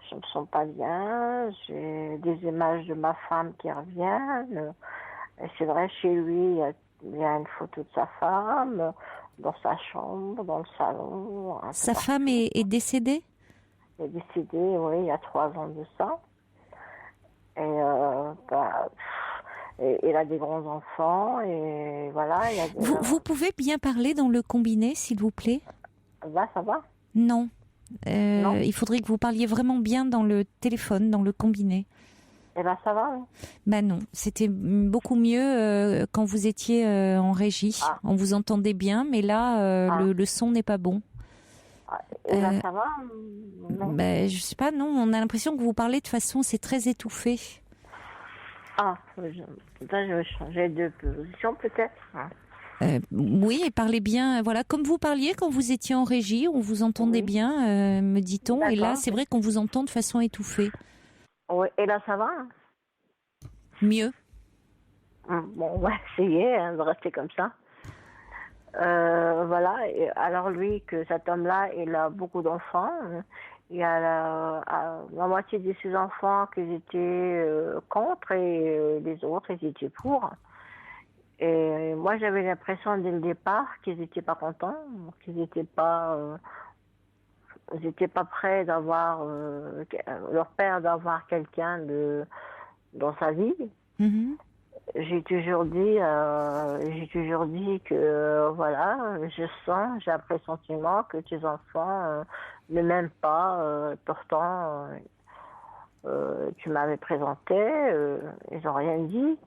Je ne me sens pas bien. J'ai des images de ma femme qui reviennent. Et c'est vrai, chez lui, il y a une photo de sa femme dans sa chambre, dans le salon. Sa femme est décédée ? Elle est décédée, oui, il y a 3 ans de ça. Et il a des grands enfants, et voilà. Vous pouvez bien parler dans le combiné, s'il vous plaît ? Là, ça va ? Non. Non. Il faudrait que vous parliez vraiment bien dans le téléphone, dans le combiné. Eh bien, ça va, oui. Ben non, c'était beaucoup mieux quand vous étiez en régie. Ah. On vous entendait bien, mais là, le son n'est pas bon. Et là, ça va non. Ben, je sais pas, non. On a l'impression que vous parlez de façon, c'est très étouffé. Ah, je vais changer de position, peut-être. Oui, et parlez bien, voilà, comme vous parliez quand vous étiez en régie, on vous entendait bien, me dit-on, et là, c'est vrai qu'on vous entend de façon étouffée. Oui, et là, ça va? Mieux. Bon, on va essayer de rester comme ça. Voilà, et alors lui, que cet homme-là, il a beaucoup d'enfants. Il y a la moitié de ses enfants qu'ils étaient contre et les autres, ils étaient pour. Et moi, j'avais l'impression dès le départ qu'ils n'étaient pas contents, qu'ils n'étaient pas prêts d'avoir leur père d'avoir quelqu'un dans sa vie. Mm-hmm. J'ai toujours dit que voilà, j'ai un pressentiment que tes enfants ne m'aiment pas. Pourtant, tu m'avais présenté, ils n'ont rien dit.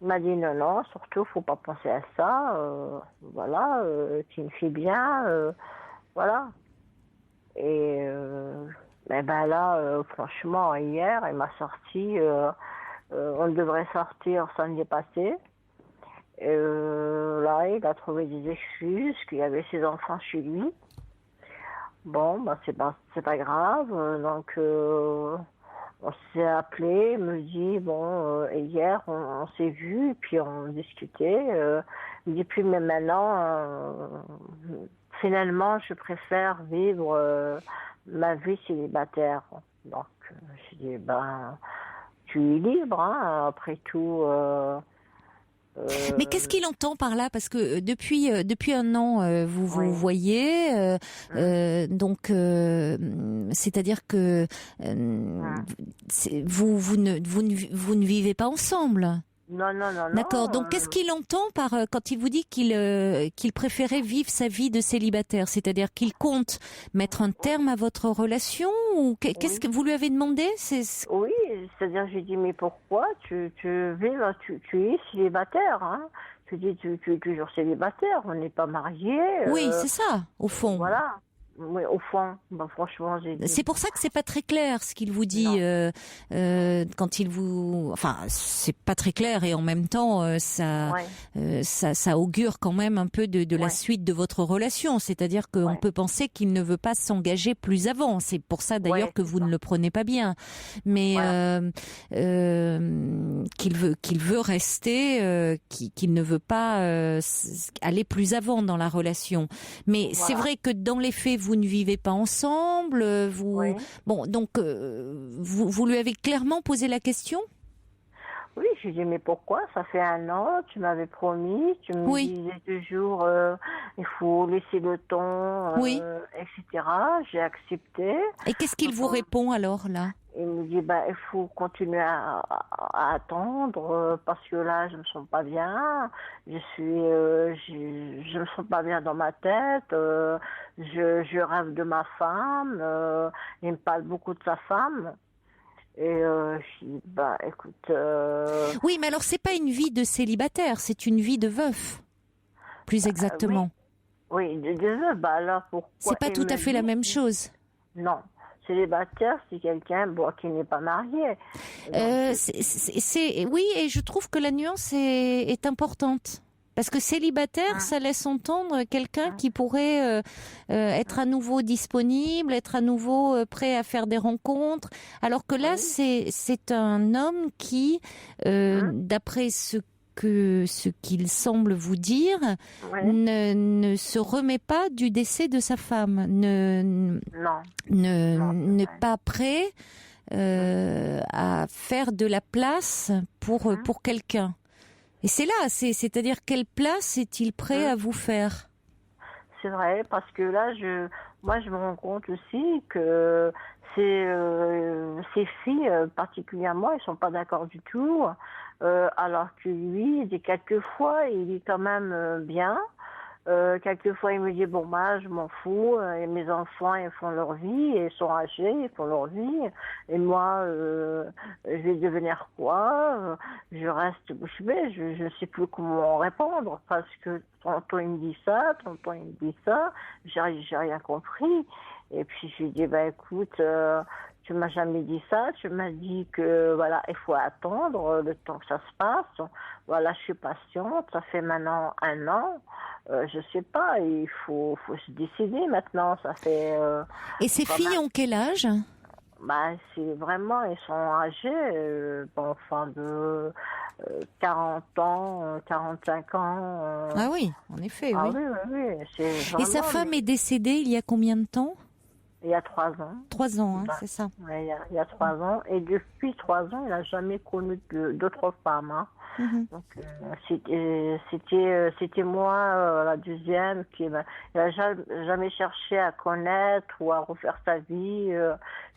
Il m'a dit non, surtout, faut pas penser à ça. Voilà, tu me fais bien, voilà. Et là, franchement, hier, il m'a sorti. On devrait sortir samedi passé. Là, il a trouvé des excuses, qu'il y avait ses enfants chez lui. Bon, c'est pas grave. Donc, on s'est appelé, il me dit, hier, on s'est vu, puis on discutait. Il me dit, puis, mais maintenant, finalement, je préfère vivre ma vie célibataire. Donc, je dis, tu es libre, hein, après tout. Mais qu'est-ce qu'il entend par là? Parce que depuis un an, vous voyez, donc c'est-à-dire que vous ne vivez pas ensemble. Non. D'accord. Donc, qu'est-ce qu'il entend par quand il vous dit qu'il préférait vivre sa vie de célibataire? C'est-à-dire qu'il compte mettre un terme à votre relation ou qu'est-ce que vous lui avez demandé? Oui, c'est-à-dire j'ai dit mais pourquoi tu es célibataire, hein? Tu dis tu es toujours célibataire, on n'est pas mariés. Oui, c'est ça, au fond. Voilà. Oui, au fond, franchement, j'ai dit... C'est pour ça que c'est pas très clair ce qu'il vous dit quand il vous... Enfin, c'est pas très clair et en même temps, ça augure quand même un peu de la suite de votre relation. C'est-à-dire qu'on peut penser qu'il ne veut pas s'engager plus avant. C'est pour ça d'ailleurs que vous ne le prenez pas bien. Mais qu'il veut rester, qu'il ne veut pas aller plus avant dans la relation. Mais c'est vrai que dans les faits, vous ne vivez pas ensemble, donc vous lui avez clairement posé la question? Oui, je lui ai dit mais pourquoi? Ça fait 1 an, tu m'avais promis, tu me disais toujours il faut laisser le temps, etc. J'ai accepté. Et qu'est-ce qu'il vous répond alors là? Il me dit il faut continuer à attendre parce que là je me sens pas bien, je me sens pas bien dans ma tête, je rêve de ma femme, il me parle beaucoup de sa femme. Et je dis écoute. Oui, mais alors c'est pas une vie de célibataire, c'est une vie de veuf, plus exactement. Oui, de veuf. Là pourquoi? C'est pas tout à fait la même chose. Non. Célibataire, c'est quelqu'un qui n'est pas marié. Oui, et je trouve que la nuance est importante. Parce que célibataire, ça laisse entendre quelqu'un qui pourrait être à nouveau disponible, être à nouveau prêt à faire des rencontres. Alors que là, c'est un homme qui, d'après ce qu'il semble vous dire, ne se remet pas du décès de sa femme, n'est pas prêt à faire de la place pour quelqu'un. Et c'est là, c'est-à-dire quelle place est-il prêt à vous faire? C'est vrai, parce que là, moi, je me rends compte aussi que ces filles, particulièrement, elles sont pas d'accord du tout. Alors que lui, quelquefois, il est quand même bien. Quelquefois, il me dit je m'en fous. Et mes enfants, ils font leur vie, ils sont âgés, ils font leur vie. Et moi, je vais devenir quoi? Je reste bouche bée. Je ne sais plus comment répondre parce que tantôt il me dit ça, tantôt il me dit ça. J'ai rien compris. Et puis je lui dis écoute, Tu m'as jamais dit ça. Tu m'as dit que voilà, il faut attendre le temps que ça se passe. Voilà, je suis patiente. Ça fait maintenant 1 an. Je sais pas. Il faut se décider maintenant. Ça fait. Et ces filles ont quel âge? Bah, c'est vraiment, ils sont âgés, enfin de 40 ans, 45 ans. Ah oui, en effet, Ah oui. oui, oui, oui. C'est Et sa vraiment, femme est décédée il y a combien de temps? il y a 3 ans. 3 ans, hein, Bah, c'est ça. ouais, il y a 3 ans. Et depuis 3 ans, il n'a jamais connu d'autres femmes. Hein. Mhm. Donc, c'était moi, la deuxième, qui il n'a jamais cherché à connaître ou à refaire sa vie.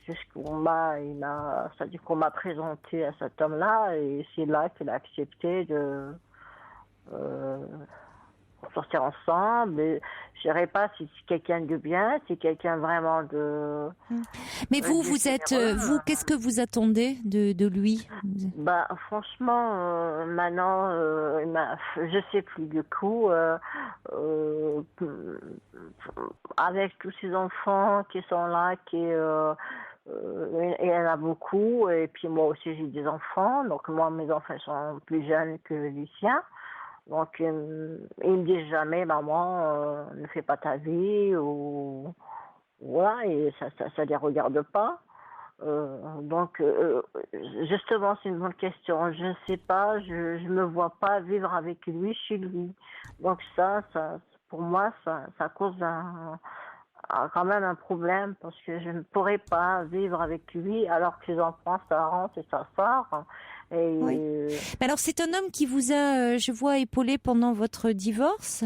C'est-à-dire qu'on m'a présenté à cet homme-là, et c'est là qu'il a accepté de sortir ensemble. Et je dirais pas si c'est quelqu'un de bien, si c'est quelqu'un vraiment de. Mais vous êtes, vous, qu'est-ce que vous attendez de lui? Bah, franchement, maintenant, je sais plus du coup. Avec tous ces enfants qui sont là, il y en a beaucoup, et puis moi aussi j'ai des enfants, donc moi mes enfants sont plus jeunes que les siens, donc ils me disent jamais maman ne fais pas ta vie, ou voilà, et ça les regarde pas. Donc justement c'est une bonne question, je ne sais pas, je me vois pas vivre avec lui chez lui, donc ça pour moi ça cause quand même un problème, parce que je ne pourrais pas vivre avec lui alors que ses enfants, ça rentre et ça sort. Et Oui. Mais alors c'est un homme qui vous a, je vois, épaulé pendant votre divorce?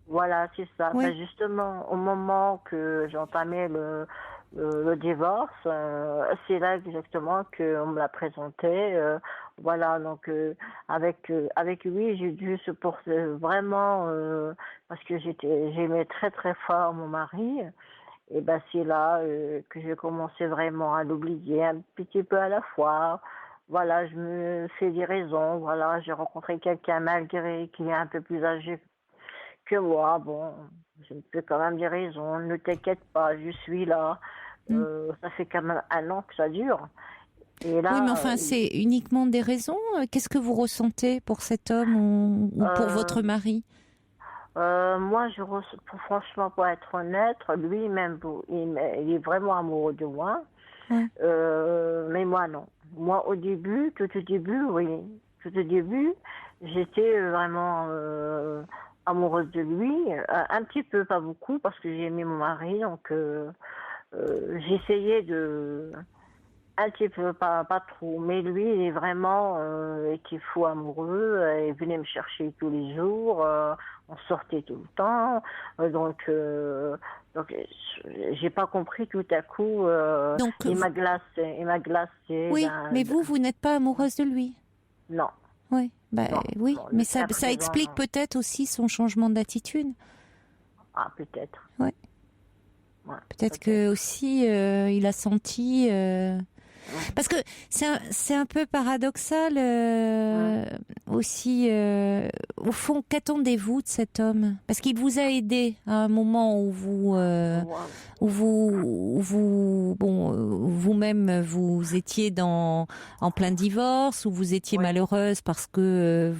voilà, c'est ça. Oui. Ben justement, au moment que j'ai entamé le divorce, c'est là exactement qu'on me l'a présenté. Voilà, donc avec lui, j'ai dû se porter vraiment, parce que j'aimais très très fort mon mari. Et ben c'est là que j'ai commencé vraiment à l'oublier un petit peu à la fois. Voilà, je me fais des raisons. Voilà, j'ai rencontré quelqu'un malgré qu'il est un peu plus âgé que moi. Bon, je me fais quand même des raisons. Ne t'inquiète pas, je suis là. Ça fait quand même 1 an que ça dure. Et là, Oui, mais enfin, c'est uniquement des raisons. Qu'est-ce que vous ressentez pour cet homme ou pour votre mari? moi, franchement, pour être honnête, lui-même, il est vraiment amoureux de moi. Ouais. Mais moi, non. Moi, tout au début, oui. Tout au début, j'étais vraiment amoureuse de lui. Un petit peu, pas beaucoup, parce que j'ai aimé mon mari. Donc, j'essayais de. Un petit peu, pas trop. Mais lui, il est vraiment était fou amoureux. Il venait me chercher tous les jours. On sortait tout le temps. Donc, j'ai pas compris tout à coup. Donc, il m'a glacé. Il m'a glacé. oui, mais vous n'êtes pas amoureuse de lui? Non. Oui, bah, Non, oui, non, mais jusqu'à ça explique présent, peut-être aussi son changement d'attitude. Ah, peut-être. Ouais. Ouais, Peut-être que aussi il a senti. Parce que c'est un peu paradoxal aussi. Au fond, qu'attendez-vous de cet homme? Parce qu'il vous a aidé à un moment où vous-même vous étiez en plein divorce, où vous étiez malheureuse parce que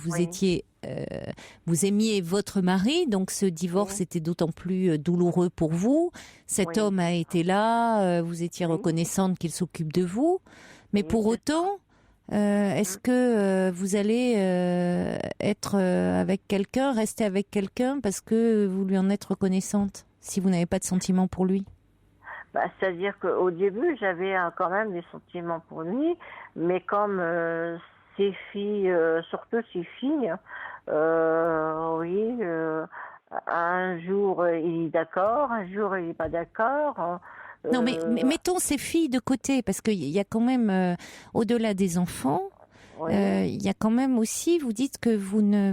vous aimiez votre mari, donc ce divorce était d'autant plus douloureux pour vous. Cet homme a été là, vous étiez reconnaissante qu'il s'occupe de vous, mais pour autant, est-ce que vous allez être avec quelqu'un, rester avec quelqu'un parce que vous lui en êtes reconnaissante, si vous n'avez pas de sentiments pour lui? Bah, c'est-à-dire qu'au début, j'avais quand même des sentiments pour lui, mais comme ses filles, surtout ses filles, oui, un jour il est d'accord, un jour il n'est pas d'accord. Non, mais mettons ces filles de côté, parce qu'il y a quand même, au-delà des enfants, il y a quand même aussi, vous dites que vous ne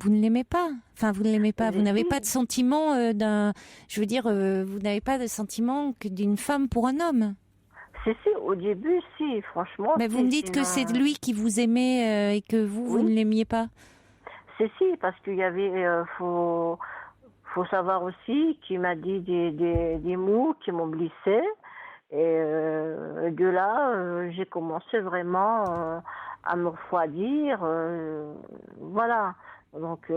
l'aimez pas. Enfin, vous ne l'aimez pas. Vous n'avez pas de sentiment je veux dire, vous n'avez pas de sentiment que d'une femme pour un homme. Si, au début, si, franchement. Mais vous me dites que c'est lui qui vous aimait et que vous ne l'aimiez pas. Si, parce qu'il y avait, faut savoir aussi qu'il m'a dit des mots qui m'ont blessé. Et de là, j'ai commencé vraiment à me refroidir. Voilà. Donc,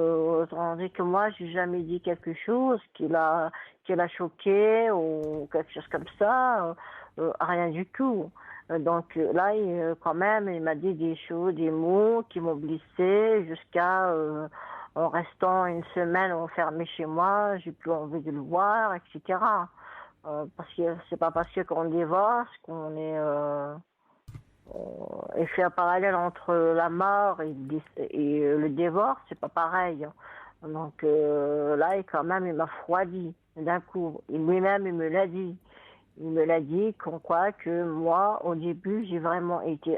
tandis que moi, j'ai jamais dit quelque chose qui l'a choqué ou quelque chose comme ça. Rien du tout. Donc là, quand même, il m'a dit des choses, des mots qui m'ont blessé jusqu'à en restant une semaine enfermée chez moi, j'ai plus envie de le voir, etc. Parce que c'est pas parce qu'on divorce qu'on est et fait un parallèle entre la mort et le divorce, c'est pas pareil. Donc là, quand même, il m'a froidi d'un coup. Et lui-même, il me l'a dit. Il me l'a dit qu'on croit que moi, au début, j'ai vraiment été...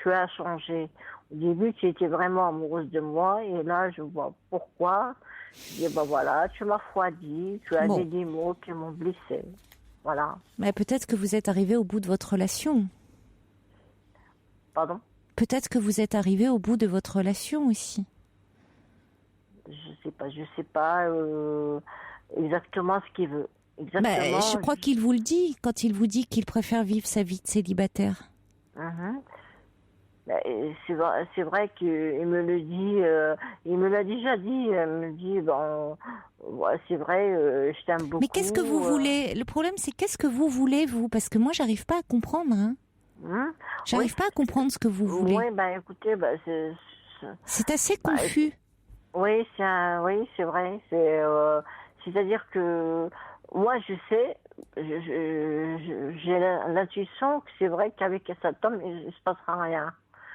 tu as changé. Au début, tu étais vraiment amoureuse de moi et là, je vois pourquoi. Je dis, ben voilà, tu m'as froidi, tu as dit des mots qui m'ont blessée. Voilà. Mais peut-être que vous êtes arrivé au bout de votre relation. Pardon ? Peut-être que vous êtes arrivé au bout de votre relation aussi. Je sais pas exactement ce qu'il veut. Exactement. Je crois qu'il vous le dit quand il vous dit qu'il préfère vivre sa vie de célibataire. C'est vrai qu'il me le dit, il me l'a déjà dit, il me dit, c'est vrai, je t'aime beaucoup. Mais qu'est-ce que vous voulez ? Le problème, c'est qu'est-ce que vous voulez, vous ? Parce que moi, j'arrive pas à comprendre. J'arrive pas à comprendre ce que vous voulez. Oui, écoutez, c'est assez confus. Oui, c'est vrai. C'est-à-dire que moi, je sais, j'ai l'intuition que c'est vrai qu'avec cet homme, il se passera rien.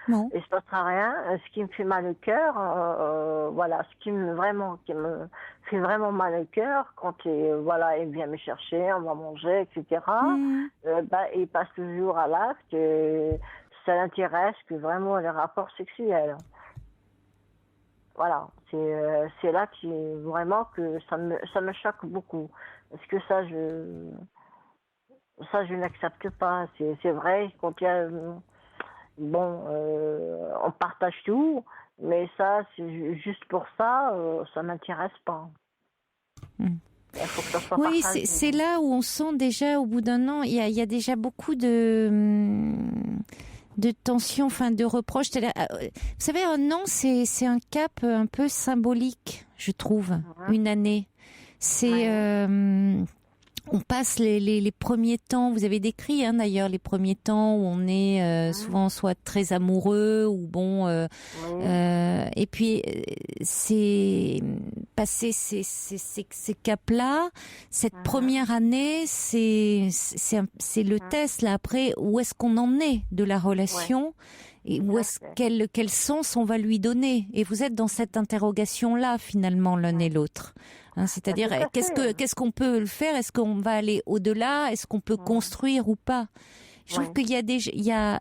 Non. Il se passera rien. Ce qui me fait mal au cœur, ce qui me fait vraiment mal au cœur, quand il vient me chercher, on va manger, etc. Il passe toujours à l'acte. Ça l'intéresse que vraiment les rapports sexuels. Voilà, c'est là vraiment que ça me choque beaucoup. Parce que ça, je n'accepte pas. C'est vrai, quand il y a... on partage tout, mais ça, c'est juste pour ça, ça m'intéresse pas. Il faut que ça soit partagé. C'est là où on sent déjà, au bout d'un an, il y a déjà beaucoup de tension, de reproches. Vous savez, un an, c'est un cap un peu symbolique, je trouve, une année. C'est... on passe les premiers temps, vous avez décrit d'ailleurs les premiers temps où on est souvent soit très amoureux ou et puis c'est passer ces caps-là, cette première année, c'est le test là. Après, où est-ce qu'on en est de la relation et où quel sens on va lui donner? Et vous êtes dans cette interrogation-là finalement l'un et l'autre. C'est-à-dire, qu'est-ce qu'on peut faire? Est-ce qu'on va aller au-delà? Est-ce qu'on peut construire ou pas? Je trouve qu'il y a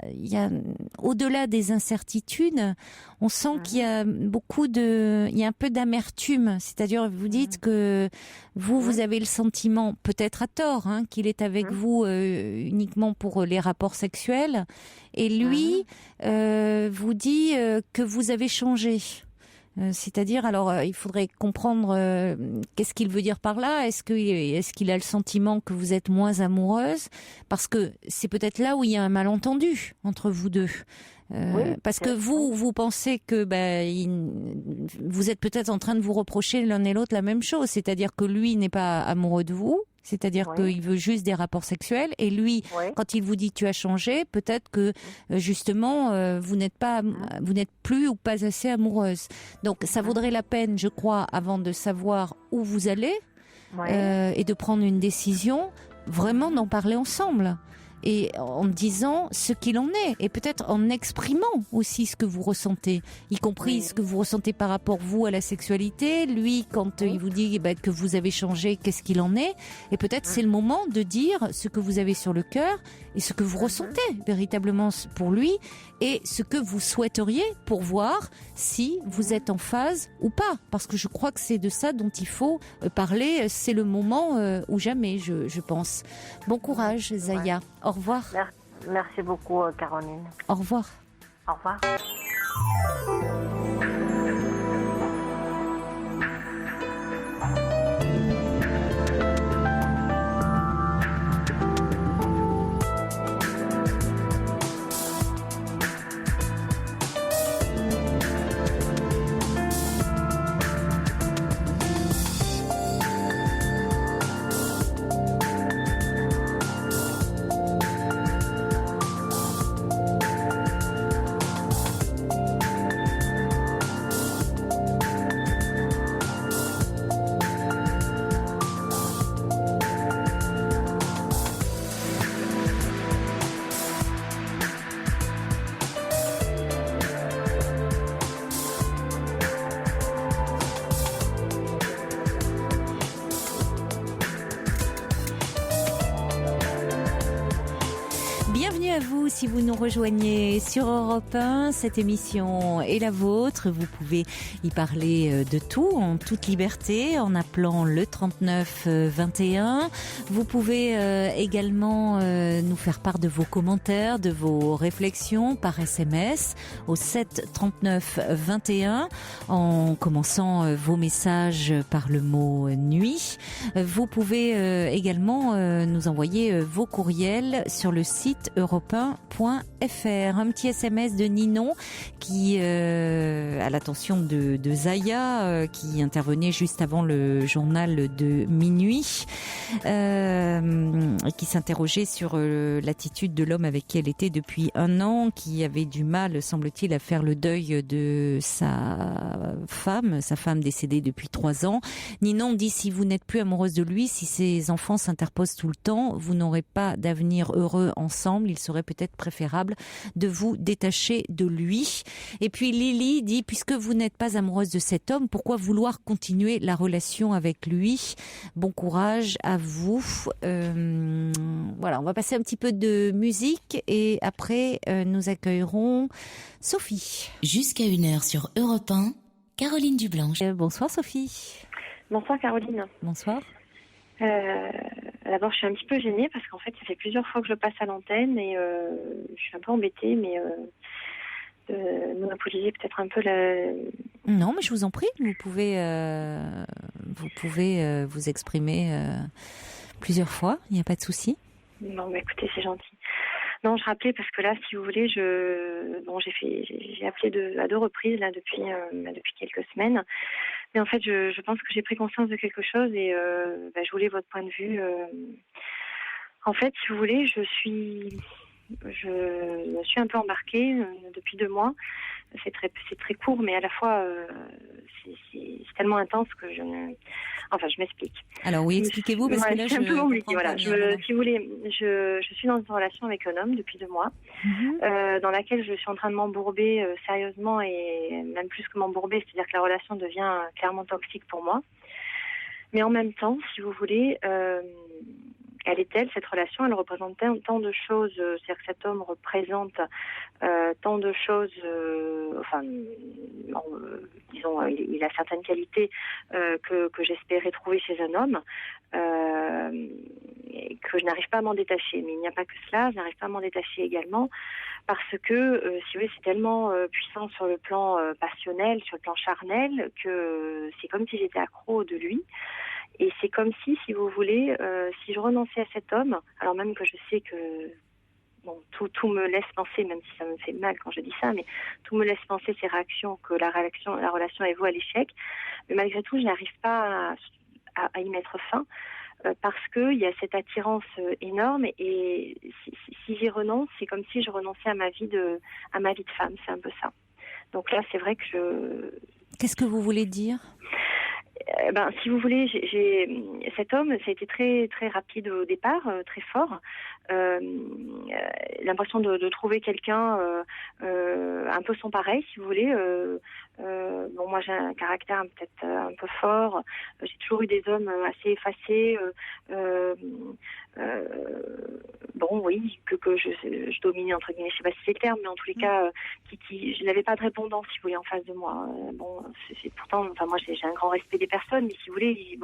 au-delà des incertitudes, on sent qu'il y a il y a un peu d'amertume. C'est-à-dire, vous dites que vous avez le sentiment, peut-être à tort, qu'il est avec vous uniquement pour les rapports sexuels, et lui vous dit que vous avez changé. C'est-à-dire, alors, il faudrait comprendre qu'est-ce qu'il veut dire par là. Est-ce qu'il a le sentiment que vous êtes moins amoureuse? Parce que c'est peut-être là où il y a un malentendu entre vous deux. Parce que vous pensez que vous êtes peut-être en train de vous reprocher l'un et l'autre la même chose. C'est-à-dire que lui n'est pas amoureux de vous. C'est-à-dire qu'il veut juste des rapports sexuels, et lui, quand il vous dit tu as changé, peut-être que justement vous n'êtes plus ou pas assez amoureuse. Donc ça vaudrait la peine, je crois, avant de savoir où vous allez et de prendre une décision, vraiment d'en parler ensemble. Et en disant ce qu'il en est, et peut-être en exprimant aussi ce que vous ressentez, y compris ce que vous ressentez par rapport, vous, à la sexualité, lui, quand il vous dit que vous avez changé, qu'est-ce qu'il en est, et peut-être c'est le moment de dire ce que vous avez sur le cœur, et ce que vous ressentez véritablement pour lui, et ce que vous souhaiteriez pour voir si vous êtes en phase ou pas, parce que je crois que c'est de ça dont il faut parler, c'est le moment ou jamais, je pense. Bon courage, Zaya. Au revoir. Merci beaucoup, Caroline. Au revoir. Au revoir. Bienvenue à vous si vous nous rejoignez sur Europe 1. Cette émission est la vôtre. Vous pouvez y parler de tout en toute liberté en appelant le 39 21. Vous pouvez également nous faire part de vos commentaires, de vos réflexions par SMS au 7 39 21 en commençant vos messages par le mot nuit. Vous pouvez également nous envoyer vos courriels sur le site europe1.fr. Un petit SMS de Ninon qui, à l'attention de Zaya, qui intervenait juste avant le journal de minuit, qui s'interrogeait sur l'attitude de l'homme avec qui elle était depuis 1 an, qui avait du mal, semble-t-il, à faire le deuil de sa femme décédée depuis 3 ans. Ninon dit: si vous n'êtes plus amoureuse de lui, si ses enfants s'interposent tout le temps, vous n'aurez pas d'avenir heureux ensemble. Il serait peut-être préférable de vous détacher de lui. Et puis Lily dit: puisque vous n'êtes pas amoureuse de cet homme, pourquoi vouloir continuer la relation avec lui? Bon courage à vous. Voilà, on va passer un petit peu de musique et après nous accueillerons Sophie. Jusqu'à 1h sur Europe 1, Caroline Dublanche. Bonsoir Sophie. Bonsoir Caroline. Bonsoir. D'abord, je suis un petit peu gênée parce qu'en fait, ça fait plusieurs fois que je passe à l'antenne et je suis un peu embêtée, mais monopoliser peut-être un peu la... Non, mais je vous en prie, vous pouvez vous exprimer plusieurs fois, il n'y a pas de souci. Bon, bah, écoutez, c'est gentil. Non, je rappelais parce que là, si vous voulez, j'ai appelé à 2 reprises là depuis quelques semaines. Mais en fait, je pense que j'ai pris conscience de quelque chose et je voulais votre point de vue. En fait, si vous voulez, je me suis un peu embarquée depuis 2 mois. C'est très court, mais à la fois c'est tellement intense que je m'explique. Alors oui, expliquez-vous parce que là je suis un peu compliquée. Voilà, si vous voulez, je suis dans une relation avec un homme depuis 2 mois, dans laquelle je suis en train de m'embourber sérieusement et même plus que m'embourber, c'est-à-dire que la relation devient clairement toxique pour moi. Mais en même temps, si vous voulez, cette relation, elle représente tant de choses, c'est-à-dire que cet homme représente tant de choses, disons, il a certaines qualités que j'espérais trouver chez un homme, et que je n'arrive pas à m'en détacher. Mais il n'y a pas que cela, je n'arrive pas à m'en détacher également, parce que, si vous voulez, c'est tellement puissant sur le plan passionnel, sur le plan charnel, que c'est comme si j'étais accro de lui. Et c'est comme si vous voulez, si je renonçais à cet homme, alors même que je sais que tout me laisse penser, même si ça me fait mal quand je dis ça, mais tout me laisse penser ces réactions, que la relation est vouée à l'échec. Mais malgré tout, je n'arrive pas à y mettre fin, parce qu'il y a cette attirance énorme. Et si j'y renonce, c'est comme si je renonçais à ma vie de femme, c'est un peu ça. Donc là, c'est vrai que Qu'est-ce que vous voulez dire ? Si vous voulez, cet homme, ça a été très très rapide au départ, très fort. L'impression de trouver quelqu'un un peu son pareil, si vous voulez. Moi j'ai un caractère peut-être un peu fort. J'ai toujours eu des hommes assez effacés. Que je dominais, entre guillemets, je sais pas si c'est le terme, mais en tous les cas, je n'avais pas de répondant, si vous voulez, en face de moi. Pourtant, moi j'ai un grand respect des personnes, mais si vous voulez,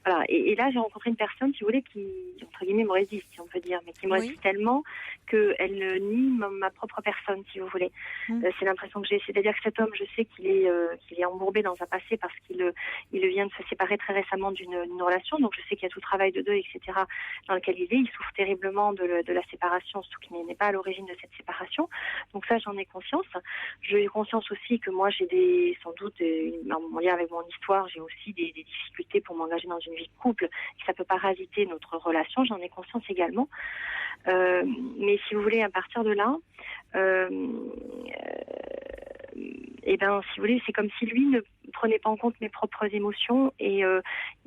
voilà. Et là, j'ai rencontré une personne, si vous voulez, qui, entre guillemets, me résiste, si on peut dire, mais qui me résiste tellement qu'elle nie ma propre personne, si vous voulez. C'est l'impression que j'ai. C'est-à-dire que cet homme, je sais qu'il est embourbé dans un passé parce qu'il vient de se séparer très récemment d'une relation, donc je sais qu'il y a tout travail de deuil, etc., dans lequel il est. Il souffre terriblement de la séparation, surtout qu'il n'est pas à l'origine de cette séparation. Donc ça, j'en ai conscience. J'ai conscience aussi que moi, j'ai sans doute, en lien avec mon histoire, j'ai aussi des difficultés pour m'engager dans une vie de couple, et ça peut parasiter notre relation, j'en ai conscience également. Mais si vous voulez, à partir de là, et ben, si vous voulez, c'est comme si lui ne prenait pas en compte mes propres émotions et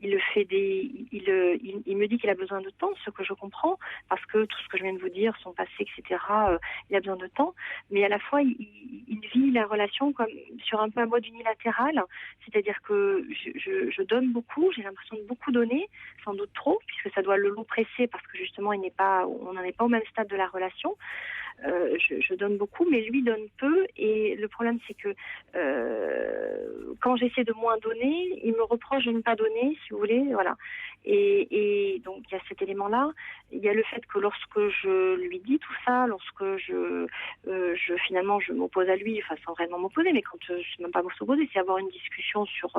il me dit qu'il a besoin de temps, ce que je comprends, parce que tout ce que je viens de vous dire, son passé, etc., il a besoin de temps, mais à la fois, il vit la relation comme sur un peu un mode unilatéral, c'est-à-dire que je donne beaucoup, j'ai l'impression de beaucoup donner, sans doute trop, puisque ça doit l'oppresser, parce que justement, on n'en est pas au même stade de la relation. Je donne beaucoup, mais lui donne peu. Et le problème, c'est que quand j'essaie de moins donner, il me reproche de ne pas donner, si vous voulez. Voilà. Et donc, il y a cet élément-là. Il y a le fait que lorsque je lui dis tout ça, lorsque finalement, je m'oppose à lui, enfin, sans réellement m'opposer, mais quand je ne sais même pas s'opposer, c'est avoir une discussion sur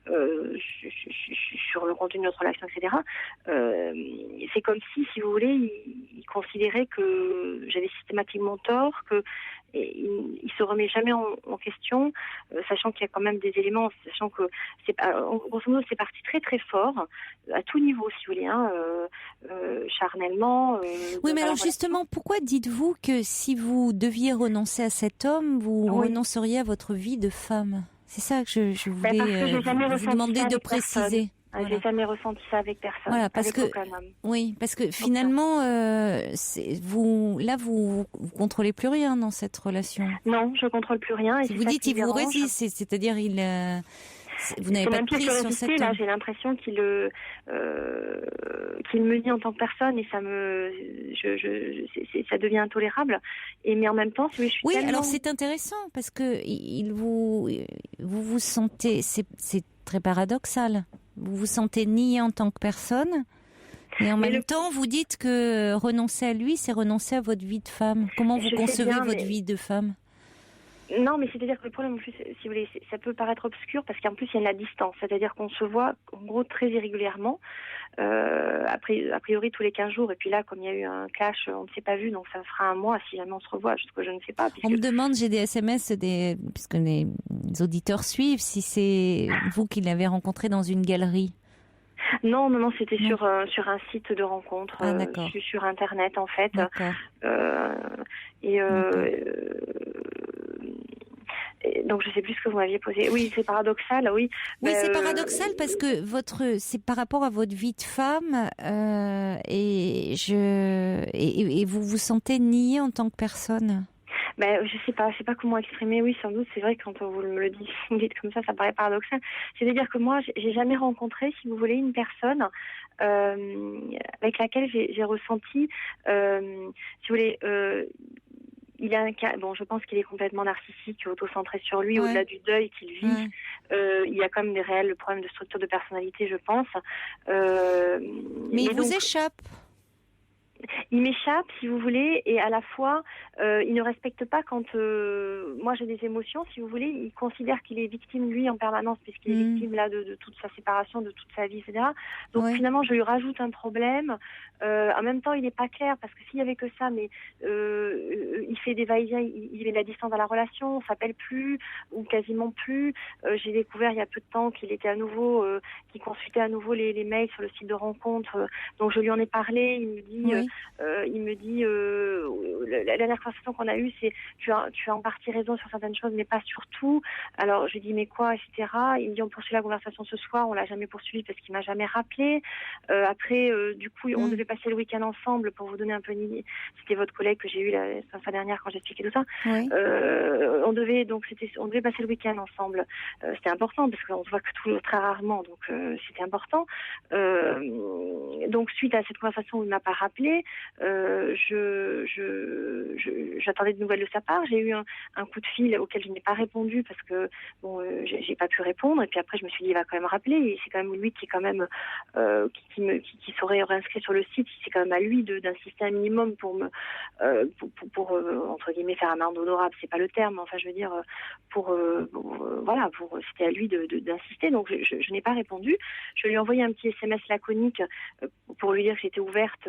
le contenu de notre relation, etc. C'est comme si vous voulez, il considérait que j'avais systématiquement tort, que il se remet jamais en question, sachant qu'il y a quand même des éléments, sachant que grosso modo c'est parti très très fort à tout niveau, si vous voulez, charnellement. Oui, mais alors justement, pourquoi dites-vous que si vous deviez renoncer à cet homme, vous renonceriez à votre vie de femme? C'est ça que je voulais vous demander de préciser. Voilà. J'ai jamais ressenti ça avec personne. Voilà, parce que finalement, vous contrôlez plus rien dans cette relation. Non, je contrelle plus rien. Et vous dites, il vous résiste, c'est-à-dire vous n'avez pas de prise sur cette. Là, j'ai l'impression qu'il me nie en tant que personne et ça devient intolérable. Mais en même temps, je suis tellement... alors c'est intéressant parce que vous sentez, c'est très paradoxal. Vous vous sentez nié en tant que personne, et en même temps, vous dites que renoncer à lui, c'est renoncer à votre vie de femme. Comment vous concevez votre vie de femme? Non, mais c'est-à-dire que le problème, en plus, si vous voulez, ça peut paraître obscur parce qu'en plus, il y a de la distance. C'est-à-dire qu'on se voit, en gros, très irrégulièrement, a priori tous les 15 jours. Et puis là, comme il y a eu un clash, on ne s'est pas vu, donc ça fera un mois si jamais on se revoit, ce que je ne sais pas. On me demande, j'ai des SMS, puisque les auditeurs suivent, si c'est vous qui l'avez rencontré dans une galerie. Non, c'était sur un site de rencontre. Je suis sur Internet, en fait. D'accord. Donc je sais plus ce que vous m'aviez posé. Oui, c'est paradoxal, oui. Oui, c'est paradoxal parce que c'est par rapport à votre vie de femme et vous vous sentez nié en tant que personne. Je sais pas comment exprimer. Oui, sans doute, c'est vrai que quand vous me le dites comme ça paraît paradoxal. C'est-à-dire que moi, j'ai jamais rencontré, si vous voulez, une personne avec laquelle j'ai ressenti, si vous voulez. Il a un cas, je pense qu'il est complètement narcissique, auto-centré sur lui, au-delà du deuil qu'il vit. Il y a quand même des réels problèmes de structure de personnalité, je pense. Mais il vous échappe. Il m'échappe, si vous voulez, et à la fois, il ne respecte pas quand moi j'ai des émotions, si vous voulez. Il considère qu'il est victime, lui, en permanence, puisqu'il est victime là de toute sa séparation, de toute sa vie, etc. Donc finalement, je lui rajoute un problème. En même temps, il n'est pas clair, parce que s'il y avait que ça, mais il fait des va-et-vient, il met de la distance à la relation, on s'appelle plus, ou quasiment plus. J'ai découvert il y a peu de temps qu'il était à nouveau, qu'il consultait à nouveau les mails sur le site de rencontre. Donc je lui en ai parlé, il me dit, la dernière conversation qu'on a eue, c'est tu as en partie raison sur certaines choses, mais pas sur tout. Alors je lui dis mais quoi, etc. Il me dit on poursuit la conversation ce soir, on l'a jamais poursuivi parce qu'il m'a jamais rappelé. Après, du coup, on devait passer le week-end ensemble. Pour vous donner un peu une idée, c'était votre collègue que j'ai eu la fois dernière quand j'expliquais tout ça. On devait passer le week-end ensemble. C'était important parce qu'on se voit que très rarement, donc c'était important. Donc suite à cette conversation où il m'a pas rappelé, j'attendais de nouvelles de sa part. J'ai eu un coup de fil auquel je n'ai pas répondu parce que j'ai pas pu répondre. Et puis après, je me suis dit il va quand même rappeler. Et c'est quand même lui qui est quand même qui saurait réinscrit sur le site. C'est quand même à lui d'insister un minimum pour entre guillemets faire amende honorable. C'est pas le terme, mais enfin je veux dire c'était à lui d'insister. Donc je n'ai pas répondu. Je lui ai envoyé un petit SMS laconique pour lui dire que j'étais ouverte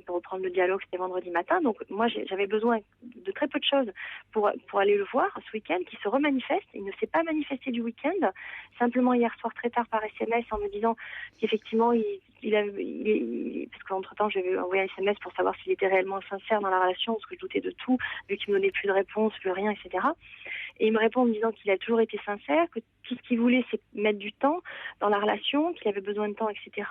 pour reprendre le dialogue. C'était vendredi matin. Donc moi j'avais besoin de très peu de choses pour aller le voir ce week-end, qui se remanifeste. Il ne s'est pas manifesté du week-end, simplement hier soir très tard par SMS en me disant qu'effectivement parce qu'entre-temps j'avais envoyé un SMS pour savoir s'il était réellement sincère dans la relation, parce que je doutais de tout, vu qu'il me donnait plus de réponse, plus rien, etc. Et il me répond en me disant qu'il a toujours été sincère, que tout ce qu'il voulait, c'est mettre du temps dans la relation, qu'il avait besoin de temps, etc.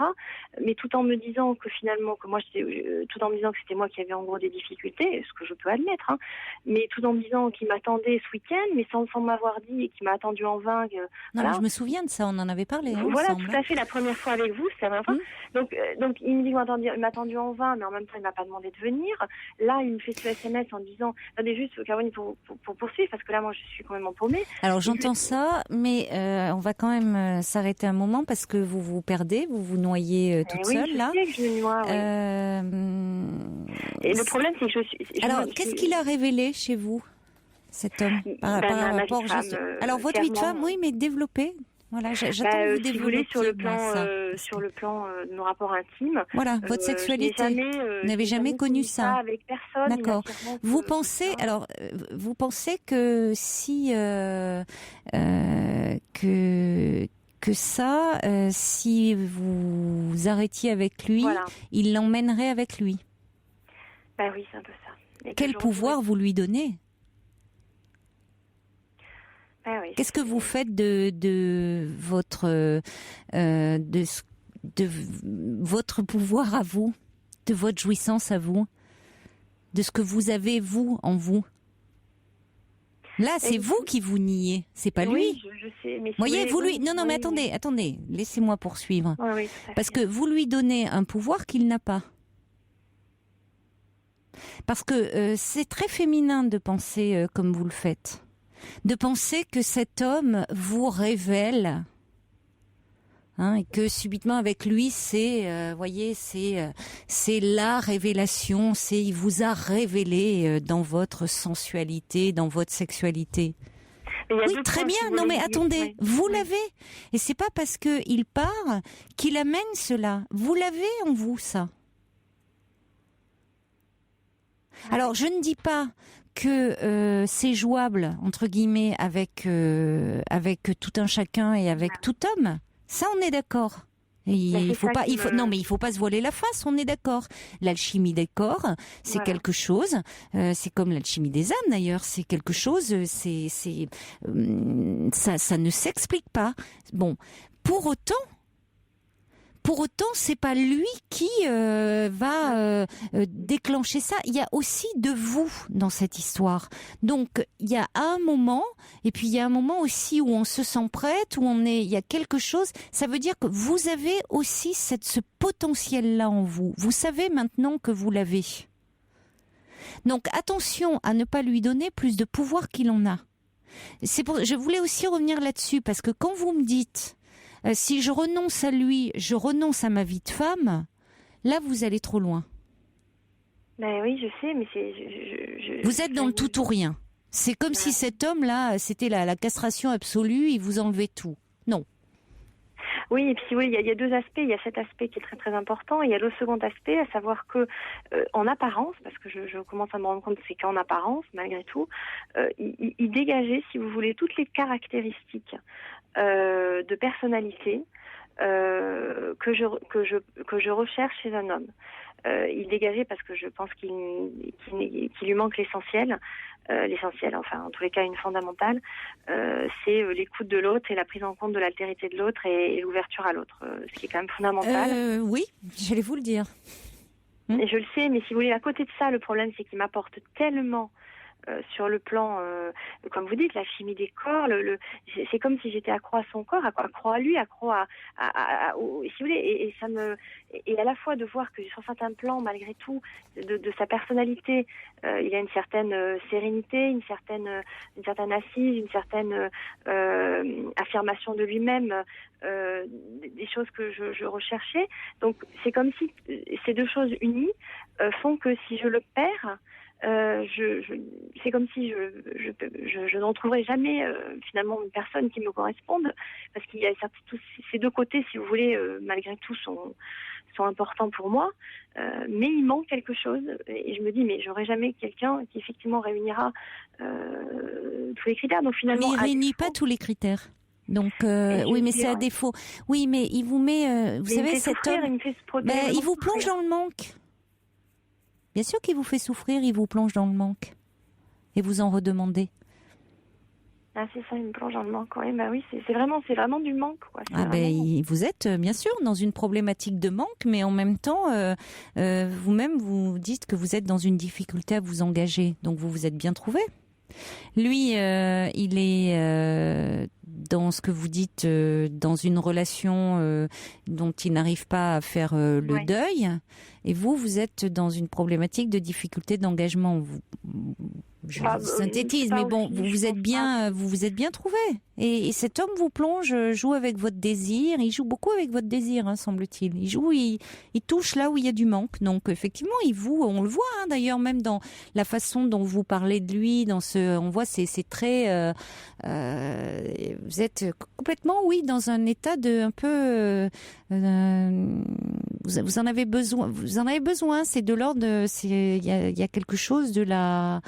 Mais tout en me disant que finalement, tout en me disant que c'était moi qui avais en gros des difficultés, ce que je peux admettre, hein, mais tout en me disant qu'il m'attendait ce week-end, mais sans m'avoir dit, et qu'il m'a attendu en vain. Non, Voilà. mais je me souviens de ça, on en avait parlé. Voilà, ensemble. tout à fait, la première fois avec vous, c'était la première fois. Donc il me dit qu'il m'a attendu en vain, mais en même temps, il m'a pas demandé de venir. Là, il me fait ce SMS en disant, attendez juste, Caroline, pour poursuivre, parce que là, moi, je suis quand même paumée. Alors j'entends ça, mais on va quand même s'arrêter un moment parce que vous vous perdez, vous vous noyez toute seule là. Oui, je me noie, oui. Et le problème, c'est que Alors, qu'est-ce qu'il a révélé chez vous, cet homme, par rapport au geste? Alors votre vie de femme, oui, mais développez. Voilà, j'attends que vous développiez. Si vous voulez, sur le plan de nos rapports intimes. Voilà, votre sexualité. Vous n'avez jamais connu ça. Avec personne. D'accord. Vous pensez, vous pensez que si que ça, si vous arrêtiez avec lui, il l'emmènerait avec lui. Bah oui, c'est un peu ça. Et quel pouvoir vous lui donnez? Ah oui, qu'est-ce que vous faites de votre votre pouvoir à vous, de votre jouissance à vous, de ce que vous avez vous en vous? Là, c'est vous qui vous niez, c'est pas lui. Oui, je sais. Mais voyez, vous lui. Non, mais attendez, laissez-moi poursuivre. Oui, parce que vous lui donnez un pouvoir qu'il n'a pas. Parce que c'est très féminin de penser comme vous le faites. De penser que cet homme vous révèle, et que subitement avec lui, c'est, voyez, c'est la révélation, il vous a révélé dans votre sensualité, dans votre sexualité. Oui, très bien. Non, mais attendez, vous l'avez, et c'est pas parce que il part qu'il amène cela. Vous l'avez en vous, ça. Alors, je ne dis pas que c'est jouable entre guillemets avec tout un chacun et avec tout homme. Ça, on est d'accord. Il faut pas se voiler la face. On est d'accord. L'alchimie des corps, c'est quelque chose. C'est comme l'alchimie des âmes d'ailleurs. C'est quelque chose. Ça ne s'explique pas. Bon, pour autant, c'est pas lui qui va déclencher ça. Il y a aussi de vous dans cette histoire. Donc il y a un moment, et puis il y a un moment aussi où on se sent prête, où il y a quelque chose. Ça veut dire que vous avez aussi ce potentiel-là en vous. Vous savez maintenant que vous l'avez. Donc attention à ne pas lui donner plus de pouvoir qu'il en a. Je voulais aussi revenir là-dessus parce que quand vous me dites si je renonce à lui, je renonce à ma vie de femme, là vous allez trop loin. Ben oui, je sais, mais vous êtes dans le tout ou rien. C'est comme si cet homme-là, c'était la castration absolue, il vous enlevait tout. Non. Oui, et puis il y a deux aspects. Il y a cet aspect qui est très très important, et il y a le second aspect, à savoir que en apparence, parce que je commence à me rendre compte, c'est qu'en apparence, malgré tout, il dégageait, si vous voulez, toutes les caractéristiques de personnalité que je recherche chez un homme. Il dégageait parce que je pense qu'il lui manque l'essentiel, enfin en tous les cas une fondamentale, c'est l'écoute de l'autre et la prise en compte de l'altérité de l'autre et l'ouverture à l'autre, ce qui est quand même fondamental. Oui, j'allais vous le dire. Et je le sais, mais si vous voulez, à côté de ça, le problème c'est qu'il m'apporte tellement sur le plan, comme vous dites, la chimie des corps, c'est comme si j'étais accro à son corps, accro à lui, accro si vous voulez, et à la fois de voir que sur certains plans, malgré tout, de sa personnalité, il a une certaine sérénité, une certaine assise, une certaine affirmation de lui-même, des choses que je recherchais. Donc c'est comme si ces deux choses unies font que si je le perds, c'est comme si je n'en trouverai jamais finalement une personne qui me corresponde, parce qu'il y a tous ces deux côtés, si vous voulez, malgré tout sont importants pour moi, mais il manque quelque chose, et je me dis mais j'aurai jamais quelqu'un qui effectivement réunira tous les critères. Donc finalement, mais il réunit pas tous les critères. Donc oui, mais c'est à défaut. Oui, mais il vous met, vous savez, cet homme, il vous plonge dans le manque. Bien sûr qu'il vous fait souffrir, il vous plonge dans le manque. Et vous en redemandez. Ah, c'est ça, il me plonge dans le manque. Oui, bah oui, c'est vraiment du manque, quoi. Vous êtes bien sûr dans une problématique de manque, mais en même temps, vous-même vous dites que vous êtes dans une difficulté à vous engager, donc vous vous êtes bien trouvé. Lui, il est dans ce que vous dites, dans une relation dont il n'arrive pas à faire le deuil, et vous êtes dans une problématique de difficulté d'engagement. Je synthétise, mais bon, vous vous êtes bien trouvé. Et cet homme vous plonge, joue avec votre désir. Il joue beaucoup avec votre désir, semble-t-il. Il touche là où il y a du manque. Donc effectivement, on le voit d'ailleurs, même dans la façon dont vous parlez de lui, on voit c'est très. Vous êtes complètement, dans un état de un peu. Vous en avez besoin. Vous en avez besoin. C'est de l'ordre. Il y a quelque chose de la.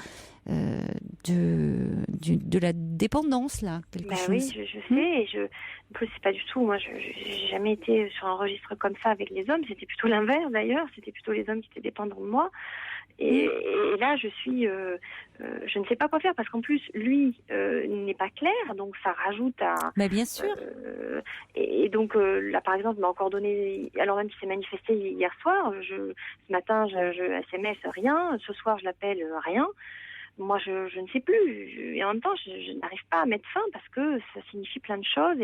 De la dépendance là, quelque chose. Oui, je sais, et en plus c'est pas du tout. Moi, j'ai jamais été sur un registre comme ça avec les hommes. C'était plutôt l'inverse d'ailleurs. C'était plutôt les hommes qui étaient dépendants de moi. Et là, je ne sais pas quoi faire parce qu'en plus, lui n'est pas clair, donc ça rajoute à. Mais bien sûr. Et donc là, par exemple, il m'a encore donné. Alors même qu'il s'est manifesté hier soir, ce matin, je SMS rien. Ce soir, je l'appelle rien. Moi, je ne sais plus. Et en même temps, je n'arrive pas à mettre fin parce que ça signifie plein de choses.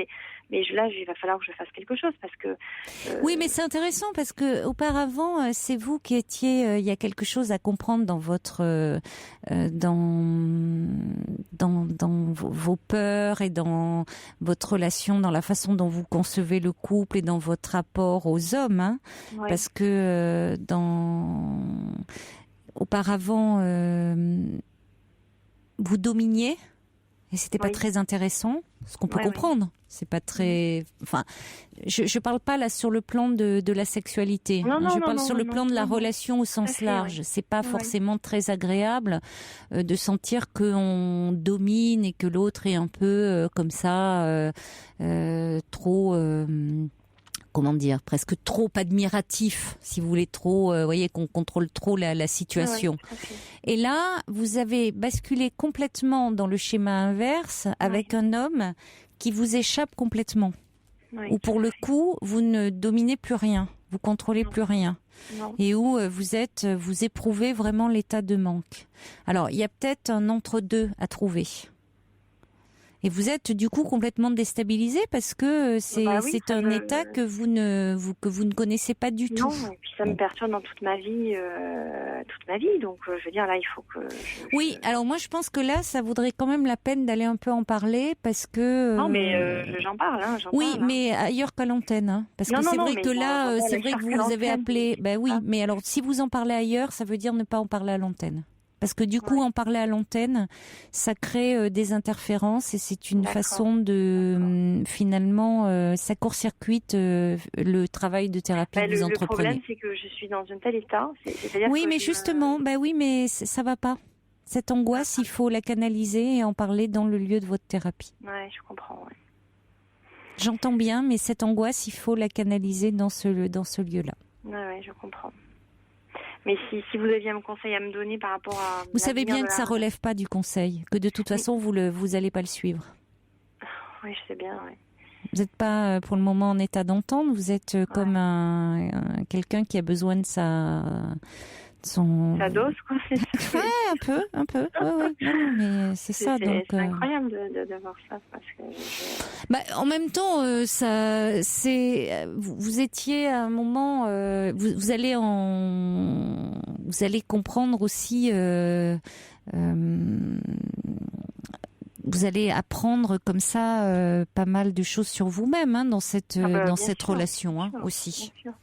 Mais là, il va falloir que je fasse quelque chose parce que. Oui, mais c'est intéressant parce que auparavant, c'est vous qui étiez. Il y a quelque chose à comprendre dans votre, dans vos peurs et dans votre relation, dans la façon dont vous concevez le couple et dans votre rapport aux hommes, Ouais. Parce que auparavant. Vous dominiez et c'était pas très intéressant, ce qu'on peut comprendre. C'est pas très. Enfin, je parle pas là sur le plan de la sexualité. Je parle sur le plan de la relation au sens large. C'est pas forcément très agréable de sentir qu'on domine et que l'autre est un peu comme ça, trop. Comment dire, presque trop admiratif, si vous voulez, trop, voyez, qu'on contrôle trop la situation. Et là, vous avez basculé complètement dans le schéma inverse avec un homme qui vous échappe complètement. Où pour le coup, vous ne dominez plus rien, vous contrôlez plus rien. Et où vous éprouvez vraiment l'état de manque. Alors, il y a peut-être un entre-deux à trouver. Et vous êtes du coup complètement déstabilisé parce que c'est un état que vous ne connaissez pas du tout. Non, et puis ça me perturbe dans toute ma vie. Donc je veux dire là, il faut que. Oui, alors moi je pense que là, ça vaudrait quand même la peine d'aller un peu en parler parce que. Non, mais j'en parle. Mais ailleurs qu'à l'antenne, parce que c'est vrai que là, c'est vrai que vous avez appelé. Ben oui, mais alors si vous en parlez ailleurs, ça veut dire ne pas en parler à l'antenne. Parce que du coup, en parler à l'antenne, ça crée des interférences et c'est une façon de finalement, ça court-circuite le travail de thérapie que vous entreprenez. Le problème, c'est que je suis dans un tel état. Justement, mais ça va pas. Cette angoisse, il faut la canaliser et en parler dans le lieu de votre thérapie. Ouais, je comprends. Ouais. J'entends bien, mais cette angoisse, il faut la canaliser dans ce lieu-là. Ouais, je comprends. Mais si vous aviez un conseil à me donner par rapport à... Vous savez bien que ça relève pas du conseil, que de toute façon, vous allez pas le suivre. Oui, je sais bien, oui. Vous n'êtes pas pour le moment en état d'entendre, vous êtes comme quelqu'un qui a besoin de sa dose, quoi, c'est ça. Ouais, un peu. Ouais. Non, mais c'est ça, donc. C'est incroyable de voir ça, parce que. En même temps, vous étiez à un moment, vous allez comprendre aussi. Vous allez apprendre comme ça pas mal de choses sur vous-même dans cette relation aussi. Bien sûr.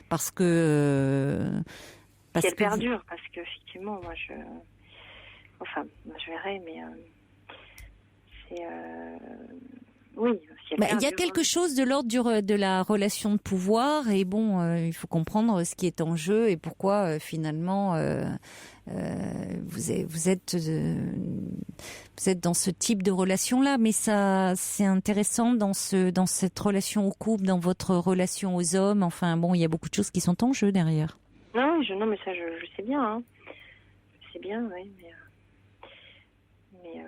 Parce que. Elle perdure, parce qu'effectivement, moi, je verrai, mais c'est... Oui. Il y a quelque chose de l'ordre de la relation de pouvoir, et il faut comprendre ce qui est en jeu et pourquoi finalement vous êtes dans ce type de relation-là. Mais ça, c'est intéressant dans cette relation au couple, dans votre relation aux hommes. Enfin il y a beaucoup de choses qui sont en jeu derrière. Non, mais ça, je sais bien. Hein. Je sais bien, oui. Mais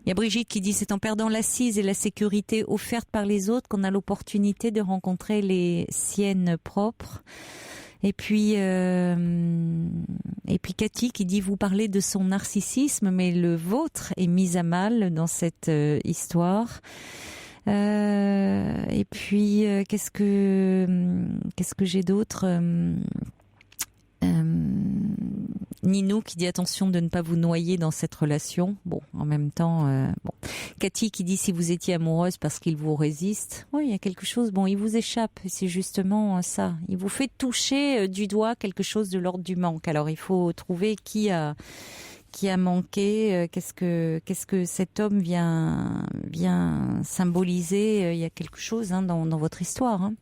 Il y a Brigitte qui dit c'est en perdant l'assise et la sécurité offerte par les autres qu'on a l'opportunité de rencontrer les siennes propres. Et puis Cathy qui dit vous parlez de son narcissisme, mais le vôtre est mis à mal dans cette histoire. Et puis qu'est-ce que j'ai d'autre? Nino qui dit attention de ne pas vous noyer dans cette relation. Bon, en même temps, bon. Cathy qui dit si vous étiez amoureuse parce qu'il vous résiste. Oui, il y a quelque chose. Bon, il vous échappe. C'est justement ça. Il vous fait toucher du doigt quelque chose de l'ordre du manque. Alors, il faut trouver qui a manqué. Qu'est-ce que cet homme vient symboliser. Il y a quelque chose dans votre histoire. Hein.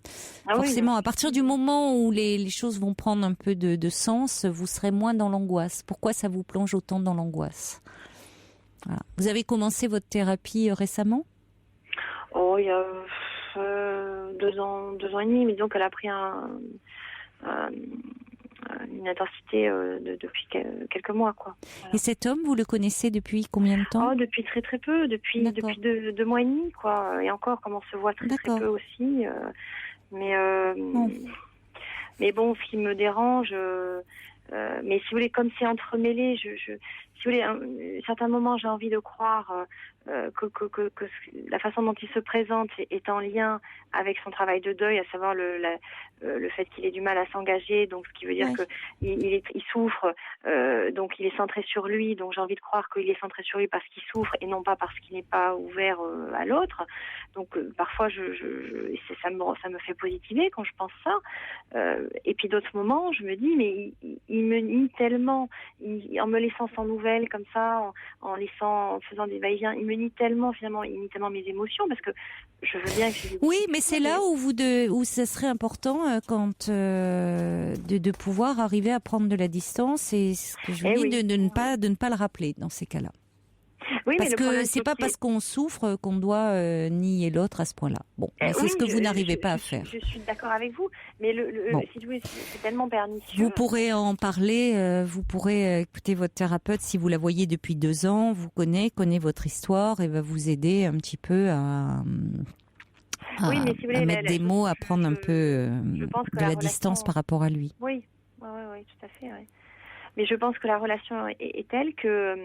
Ah forcément, oui, à partir du moment où les choses vont prendre un peu de sens, vous serez moins dans l'angoisse. Pourquoi ça vous plonge autant dans l'angoisse? Voilà. Vous avez commencé votre thérapie récemment? Oh, il y a 2 ans et demi, mais donc elle a pris une intensité depuis quelques mois, quoi. Voilà. Et cet homme, vous le connaissez depuis combien de temps? Depuis très très peu, depuis 2 mois et demi, quoi. Et encore, comme on se voit très très peu aussi. Mais bon, ce qui me dérange, mais si vous voulez, comme c'est entremêlé, si vous voulez, à certains moments, j'ai envie de croire que la façon dont il se présente est en lien avec son travail de deuil, à savoir le fait qu'il ait du mal à s'engager, donc ce qui veut dire que il souffre, donc il est centré sur lui, donc j'ai envie de croire qu'il est centré sur lui parce qu'il souffre et non pas parce qu'il n'est pas ouvert à l'autre. Donc parfois ça me fait positiver quand je pense ça. Et puis d'autres moments, je me dis mais il me nie tellement, en me laissant sans nouvelles comme ça, en faisant des va-et-vient, il me nie tellement finalement, il nie tellement mes émotions parce que je veux bien que oui, mais c'est là où ça serait important de pouvoir arriver à prendre de la distance et ce que je vous dis de ne pas le rappeler dans ces cas-là. Oui, parce que c'est pas parce qu'on souffre qu'on doit nier l'autre à ce point-là. Bon, c'est ce que vous n'arrivez pas à faire. Je suis d'accord avec vous, mais si vous voulez, c'est tellement pernicieux. Vous pourrez en parler, vous pourrez écouter votre thérapeute si vous la voyez depuis 2 ans, vous connaît votre histoire et va vous aider un petit peu à mettre des mots, à prendre un peu de la distance par rapport à lui. Oui, tout à fait. Ouais. Mais je pense que la relation est telle que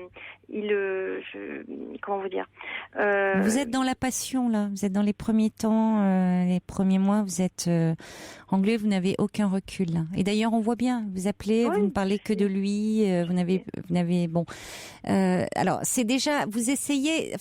comment vous dire Vous êtes dans la passion là. Vous êtes dans les premiers temps, les premiers mois. Vous êtes anglais. Vous n'avez aucun recul. Là. Et d'ailleurs, on voit bien. Vous appelez, vous ne parlez que de lui. Vous n'avez bon. Alors, c'est déjà. Vous essayez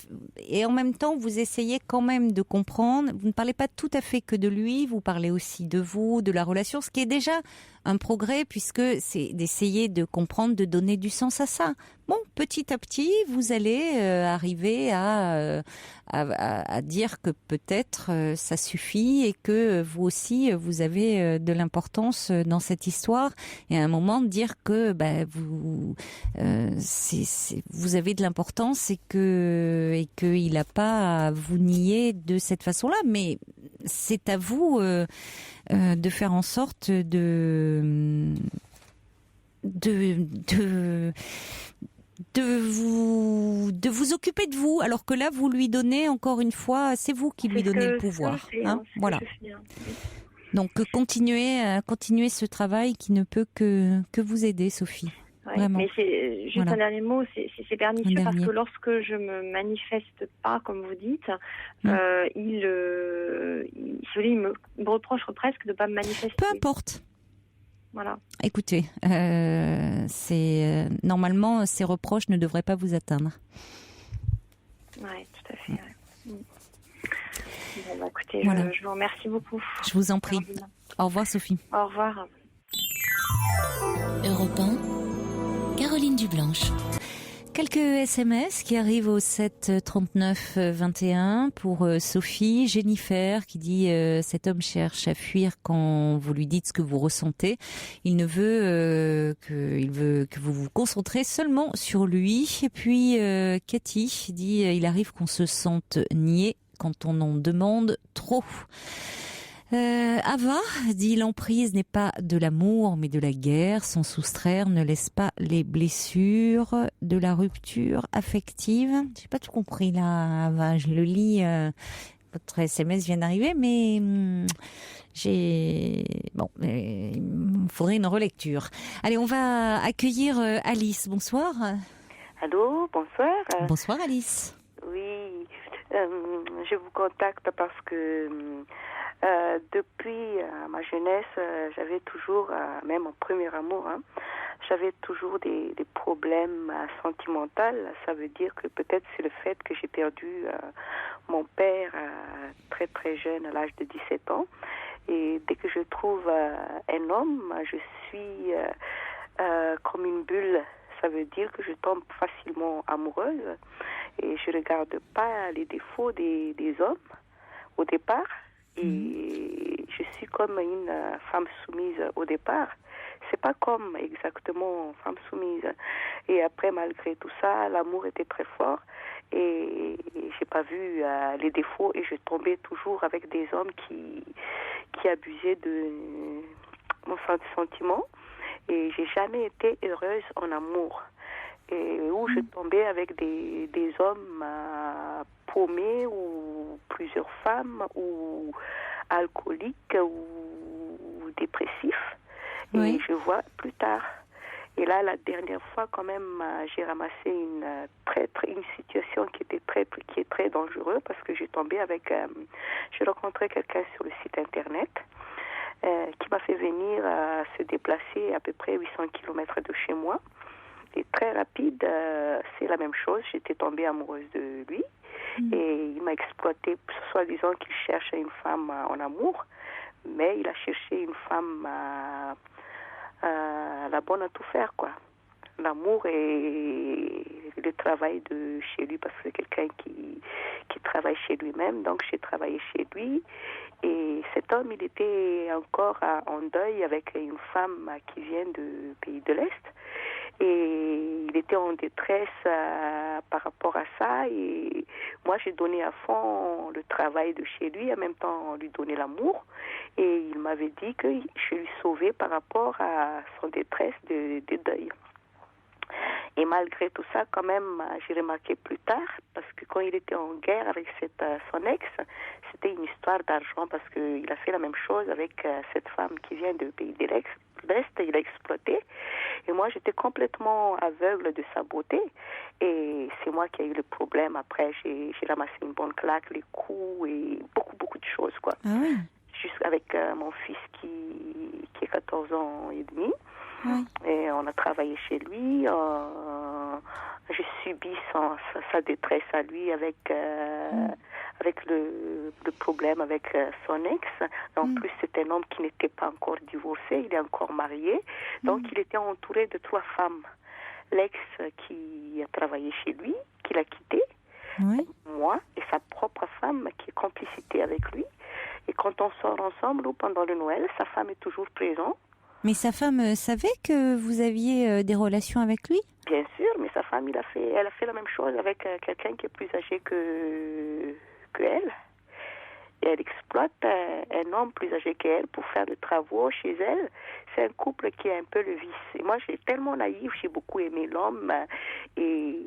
et en même temps, vous essayez quand même de comprendre. Vous ne parlez pas tout à fait que de lui. Vous parlez aussi de vous, de la relation, ce qui est déjà un progrès puisque c'est d'essayer de comprendre, de donner du sens à ça. Bon, petit à petit, vous allez arriver à dire que peut-être ça suffit et que vous aussi, vous avez de l'importance dans cette histoire. Et à un moment, de dire que vous avez de l'importance et qu'il n'a pas à vous nier de cette façon-là. Mais c'est à vous de faire en sorte de vous occuper de vous, alors que là vous lui donnez encore une fois, c'est vous qui lui donnez le pouvoir. Voilà. Donc continuez ce travail qui ne peut que vous aider, Sophie. Ouais, mais c'est juste un dernier mot, c'est pernicieux parce que lorsque je me manifeste pas, comme vous dites, il me reproche presque de pas me manifester. Peu importe. Voilà. Écoutez, normalement ces reproches ne devraient pas vous atteindre. Oui, tout à fait. Ouais. Bon, écoutez, je vous remercie beaucoup. Je vous en prie. Au revoir, Sophie. Au revoir. Europe 1, Caroline Dublanche. Quelques SMS qui arrivent au 7 39 21 pour Sophie. Jennifer qui dit cet homme cherche à fuir quand vous lui dites ce que vous ressentez. Il veut que vous vous concentrez seulement sur lui. Et puis Cathy dit il arrive qu'on se sente nié quand on en demande trop. Ava dit l'emprise n'est pas de l'amour mais de la guerre. S'en soustraire ne laisse pas les blessures de la rupture affective. J'ai pas tout compris là, Ava. Je le lis. Votre SMS vient d'arriver, mais il me faudrait une relecture. Allez, on va accueillir Alice. Bonsoir. Allô, bonsoir. Bonsoir Alice. Oui, je vous contacte parce que depuis ma jeunesse, j'avais toujours, même en premier amour, j'avais toujours des problèmes sentimentaux. Ça veut dire que peut-être c'est le fait que j'ai perdu mon père très très jeune, à l'âge de 17 ans. Et dès que je trouve un homme, je suis comme une bulle. Ça veut dire que je tombe facilement amoureuse et je ne regarde pas les défauts des hommes au départ. Et je suis comme une femme soumise au départ. C'est pas comme exactement femme soumise. Et après, malgré tout ça, l'amour était très fort et j'ai pas vu les défauts et je tombais toujours avec des hommes qui abusaient de mon sentiment. Et j'ai jamais été heureuse en amour. Et où je tombais avec des hommes paumés ou plusieurs femmes ou alcooliques ou dépressifs. Oui. Et je vois plus tard. Et là, la dernière fois, quand même, j'ai ramassé une situation qui est très dangereuse parce que j'ai tombé avec... j'ai rencontré quelqu'un sur le site Internet qui m'a fait venir se déplacer à peu près 800 km de chez moi. Et très rapide, c'est la même chose. J'étais tombée amoureuse de lui. Et il m'a exploité, soi-disant qu'il cherche une femme en amour. Mais il a cherché une femme la bonne à tout faire, quoi. L'amour et le travail de chez lui, parce que c'est quelqu'un qui travaille chez lui-même. Donc, j'ai travaillé chez lui. Et cet homme, il était encore en deuil avec une femme qui vient du pays de l'Est. Et il était en détresse par rapport à ça. Et moi, j'ai donné à fond le travail de chez lui, en même temps lui donner l'amour. Et il m'avait dit que je lui sauvais par rapport à son détresse de deuil. Et malgré tout ça, quand même, j'ai remarqué plus tard, parce que quand il était en guerre avec son ex, c'était une histoire d'argent, parce qu'il a fait la même chose avec cette femme qui vient du pays de l'Est. Il a exploité. Et moi, j'étais complètement aveugle de sa beauté. Et c'est moi qui ai eu le problème. Après, j'ai ramassé une bonne claque, les coups et beaucoup de choses, quoi. Ah oui. Juste avec mon fils qui a 14 ans et demi. Oui. Et on a travaillé chez lui. J'ai subi sa détresse à lui avec le problème avec son ex. En plus, c'est un homme qui n'était pas encore divorcé, il est encore marié. Donc, il était entouré de 3 femmes. L'ex qui a travaillé chez lui, qui l'a quitté, moi et sa propre femme qui est complicité avec lui. Et quand on sort ensemble ou pendant le Noël, sa femme est toujours présente. Mais sa femme savait que vous aviez des relations avec lui ? Bien sûr, mais sa femme, elle a fait la même chose avec quelqu'un qui est plus âgé que elle. Et elle exploite un homme plus âgé qu'elle pour faire des travaux chez elle. C'est un couple qui a un peu le vice. Et moi, j'ai tellement naïf, j'ai beaucoup aimé l'homme. Et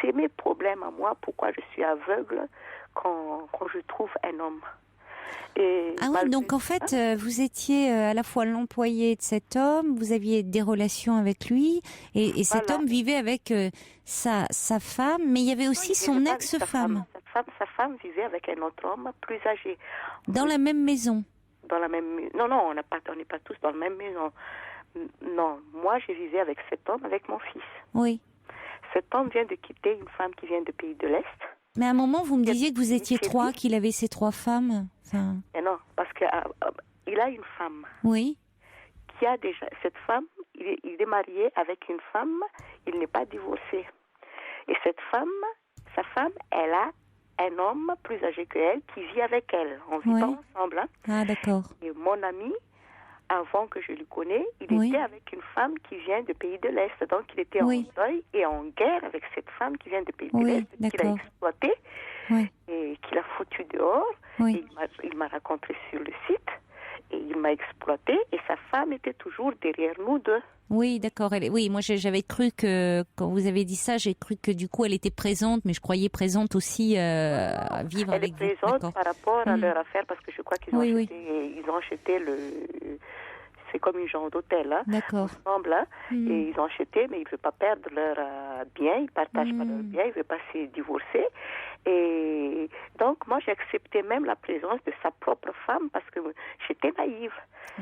c'est mes problèmes à moi, pourquoi je suis aveugle quand je trouve un homme. Oui, donc en fait, vous étiez à la fois l'employé de cet homme, vous aviez des relations avec lui, et cet homme vivait avec sa femme, mais il y avait aussi son ex-femme. Sa femme vivait avec un autre homme plus âgé. Dans la même maison? Non, on n'est pas tous dans la même maison. Non, moi je vivais avec cet homme, avec mon fils. Oui. Cet homme vient de quitter une femme qui vient du pays de l'Est. Mais à un moment, vous me disiez que vous étiez 3, qu'il avait ces 3 femmes. Enfin... Mais non, parce qu'il a une femme. Oui. Qui a déjà cette femme. Il est marié avec une femme. Il n'est pas divorcé. Et cette femme, sa femme, elle a un homme plus âgé qu'elle qui vit avec elle. On vit pas ensemble. Hein. Ah, d'accord. Et mon ami, avant que je le connaisse, il était avec une femme qui vient du pays de l'Est. Donc, il était en deuil et en guerre avec cette femme qui vient du pays de l'Est, qu'il a exploitée. et qu'il a foutu dehors. Oui. Et il m'a rencontré sur le site et il m'a exploité et sa femme était toujours derrière nous deux. Oui, d'accord. Oui, moi j'avais cru que, quand vous avez dit ça, j'ai cru que du coup elle était présente, mais je croyais présente aussi à vivre elle avec vous. Elle est présente par rapport à leur affaire parce que je crois qu'ils ont acheté c'est comme une genre d'hôtel, hein, ensemble, hein, et ils ont acheté, mais ils ne veulent pas perdre leur bien, ils ne partagent pas leur bien, ils ne veulent pas se divorcer. Et donc, moi, j'ai accepté même la présence de sa propre femme parce que j'étais naïve.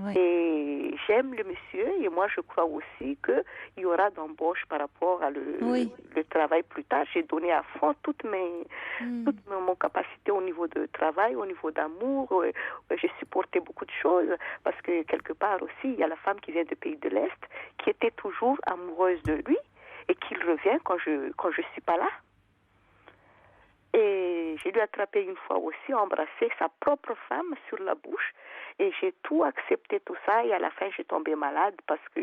Oui. Et j'aime le monsieur et moi, je crois aussi qu'il y aura d'embauche par rapport à le travail plus tard. J'ai donné à fond toute mon capacité au niveau de travail, au niveau d'amour. J'ai supporté beaucoup de choses parce que quelque part aussi, il y a la femme qui vient du pays de l'Est qui était toujours amoureuse de lui et qui revient quand je suis pas là. Et j'ai dû attraper une fois aussi, embrasser sa propre femme sur la bouche. Et j'ai tout accepté, tout ça. Et à la fin, j'ai tombé malade parce que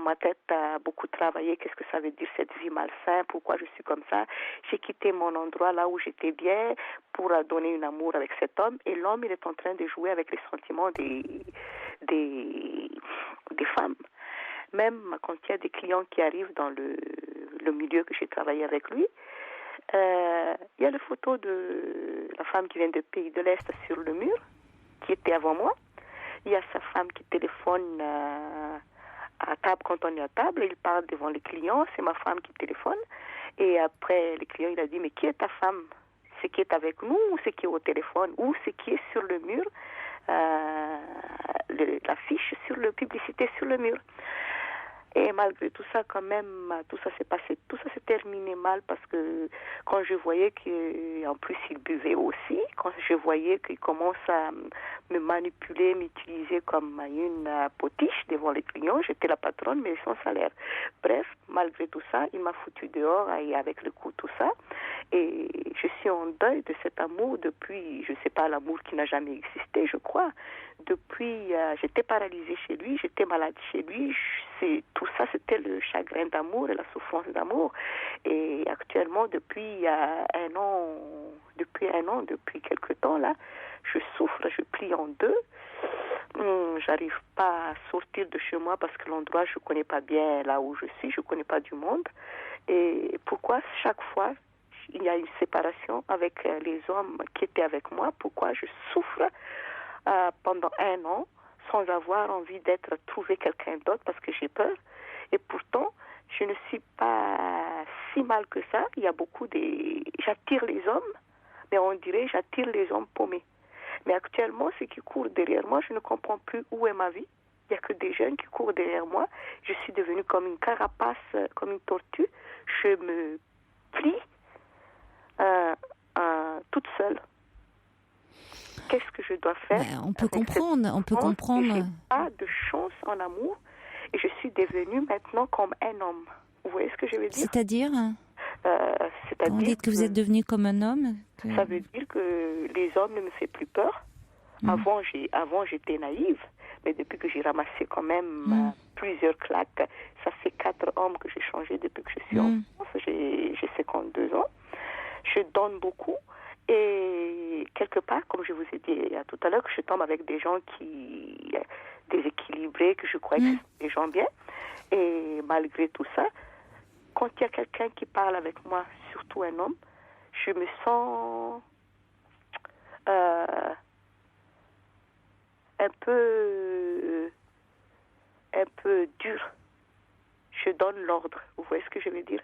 ma tête a beaucoup travaillé. Qu'est-ce que ça veut dire cette vie malsaine? Pourquoi je suis comme ça? J'ai quitté mon endroit là où j'étais bien pour donner un amour avec cet homme. Et l'homme, il est en train de jouer avec les sentiments des femmes. Même quand il y a des clients qui arrivent dans le milieu que j'ai travaillé avec lui, il y a la photo de la femme qui vient du pays de l'Est sur le mur, qui était avant moi. Il y a sa femme qui téléphone à table quand on est à table. Il parle devant les clients, c'est ma femme qui téléphone. Et après, le client, il a dit, mais qui est ta femme? C'est qui est avec nous ou c'est qui est au téléphone? Ou c'est qui est sur le mur? L'affiche sur la publicité sur le mur. Et malgré tout ça, quand même, tout ça s'est terminé mal parce que quand je voyais qu'en plus il buvait aussi, quand je voyais qu'il commence à me manipuler, m'utiliser comme une potiche devant les clients, j'étais la patronne mais sans salaire. Bref, malgré tout ça, il m'a foutu dehors et avec le coup tout ça. Et je suis en deuil de cet amour depuis, je ne sais pas, l'amour qui n'a jamais existé, je crois. Depuis, j'étais paralysée chez lui, j'étais malade chez lui. Tout ça, c'était le chagrin d'amour et la souffrance d'amour. Et actuellement, depuis un an, depuis quelque temps, là, je souffre, je plie en deux. J'arrive pas à sortir de chez moi parce que l'endroit, je connais pas bien là où je suis, je connais pas du monde. Et pourquoi chaque fois il y a une séparation avec les hommes qui étaient avec moi, pourquoi je souffre pendant un an sans avoir envie trouver quelqu'un d'autre parce que j'ai peur. Et pourtant, je ne suis pas si mal que ça. Il y a j'attire les hommes, mais on dirait j'attire les hommes paumés. Mais actuellement, ceux qui courent derrière moi, je ne comprends plus où est ma vie. Il n'y a que des jeunes qui courent derrière moi. Je suis devenue comme une carapace, comme une tortue. Je me plie toute seule. Qu'est-ce que je dois faire? On peut comprendre. Je n'ai pas de chance en amour et je suis devenue maintenant comme un homme. Vous voyez ce que je veux dire? C'est-à-dire quand vous dites que vous êtes devenu comme un homme? Ça veut dire que les hommes ne me font plus peur. Avant, j'étais naïve, mais depuis que j'ai ramassé quand même plusieurs claques, ça fait 4 hommes que j'ai changé depuis que je suis en France. J'ai 52 ans. Je donne beaucoup. Et quelque part, comme je vous ai dit tout à l'heure, que je tombe avec des gens qui déséquilibrés, que je croyais que c'était des gens bien. Et malgré tout ça, quand il y a quelqu'un qui parle avec moi, surtout un homme, je me sens un peu dur. Je donne l'ordre. Vous voyez ce que je veux dire?